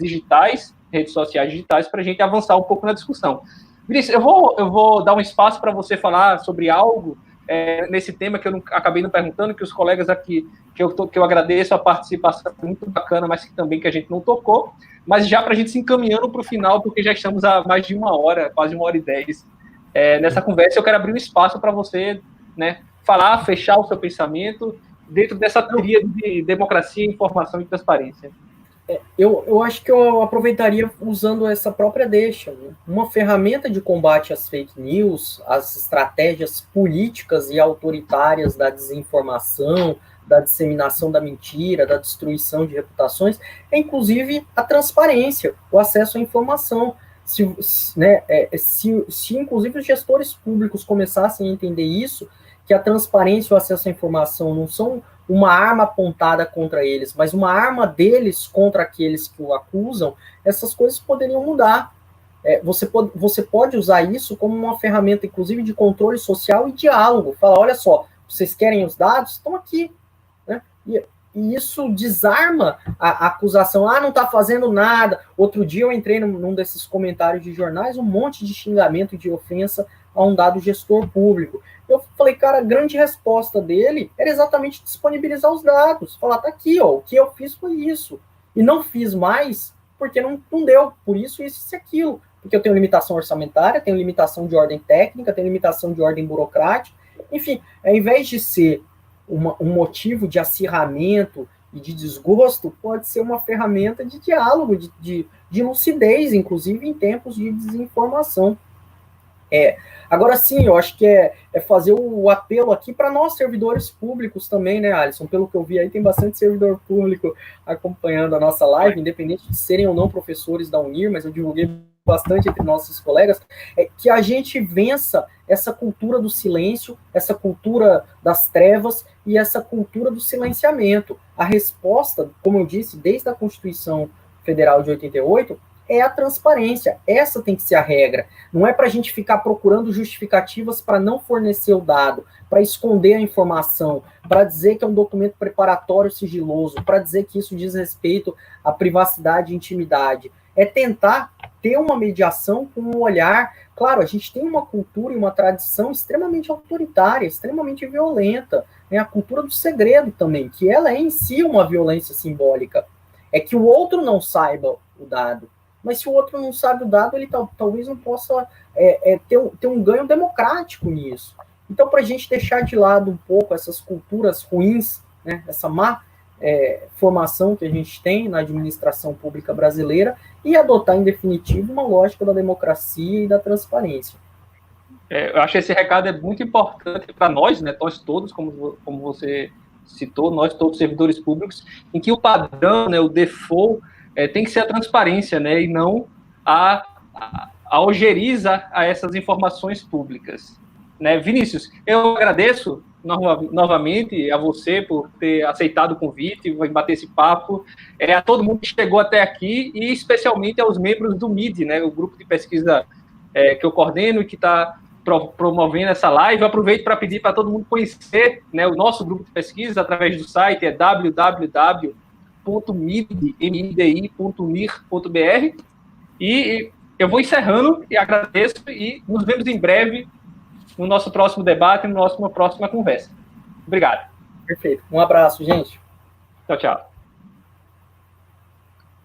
sociais digitais, para a gente avançar um pouco na discussão. Vinícius, eu vou dar um espaço para você falar sobre algo nesse tema que eu acabei não perguntando, que os colegas aqui, que eu agradeço a participação, muito bacana, mas que também que a gente não tocou, mas já para a gente se encaminhando para o final, porque já estamos há mais de 1 hora, quase 1 hora e 10, nessa conversa. Eu quero abrir um espaço para você, né, falar, fechar o seu pensamento dentro dessa teoria de democracia, informação e transparência.
Eu acho que eu aproveitaria usando essa própria deixa, né? Uma ferramenta de combate às fake news, às estratégias políticas e autoritárias da desinformação, da disseminação da mentira, da destruição de reputações, é inclusive a transparência, o acesso à informação. Se inclusive os gestores públicos começassem a entender isso, que a transparência e o acesso à informação não são uma arma apontada contra eles, mas uma arma deles contra aqueles que o acusam, essas coisas poderiam mudar. Você pode usar isso como uma ferramenta, inclusive, de controle social e diálogo. Fala, olha só, vocês querem os dados? Estão aqui. Né? E isso desarma a acusação. Não está fazendo nada. Outro dia eu entrei num desses comentários de jornais, um monte de xingamento, de ofensa a um dado gestor público. Eu falei, cara, a grande resposta dele era exatamente disponibilizar os dados. Falar, tá aqui, o que eu fiz foi isso. E não fiz mais porque não deu. Por isso e aquilo. Porque eu tenho limitação orçamentária, tenho limitação de ordem técnica, tenho limitação de ordem burocrática. Enfim, ao invés de ser um motivo de acirramento e de desgosto, pode ser uma ferramenta de diálogo, de lucidez, inclusive em tempos de desinformação. Agora sim, eu acho que é fazer o apelo aqui para nós, servidores públicos também, né, Alisson? Pelo que eu vi aí, tem bastante servidor público acompanhando a nossa live, independente de serem ou não professores da Unir, mas eu divulguei bastante entre nossos colegas, que a gente vença essa cultura do silêncio, essa cultura das trevas e essa cultura do silenciamento. A resposta, como eu disse, desde a Constituição Federal de 88, é a transparência. Essa tem que ser a regra. Não é para a gente ficar procurando justificativas para não fornecer o dado, para esconder a informação, para dizer que é um documento preparatório sigiloso, para dizer que isso diz respeito à privacidade e intimidade. É tentar ter uma mediação com um olhar. Claro, a gente tem uma cultura e uma tradição extremamente autoritária, extremamente violenta, né? A cultura do segredo também, que ela é em si uma violência simbólica. É que o outro não saiba o dado. Mas se o outro não sabe o dado, ele talvez não possa ter um ganho democrático nisso. Então, para a gente deixar de lado um pouco essas culturas ruins, né, essa má formação que a gente tem na administração pública brasileira e adotar, em definitivo, uma lógica da democracia e da transparência.
Eu acho que esse recado é muito importante para nós, né, nós todos, como você citou, nós todos servidores públicos, em que o padrão, né, o default, tem que ser a transparência, né, e não a algeriza a essas informações públicas. Né? Vinícius, eu agradeço novamente a você por ter aceitado o convite, vai bater esse papo, a todo mundo que chegou até aqui e especialmente aos membros do MID, né, o grupo de pesquisa que eu coordeno e que está promovendo essa live. Eu aproveito para pedir para todo mundo conhecer, né, o nosso grupo de pesquisa através do site, www.midi.unir.br, e eu vou encerrando e agradeço e nos vemos em breve no nosso próximo debate, na próxima conversa. Obrigado.
Perfeito. Um abraço, gente.
Tchau, tchau.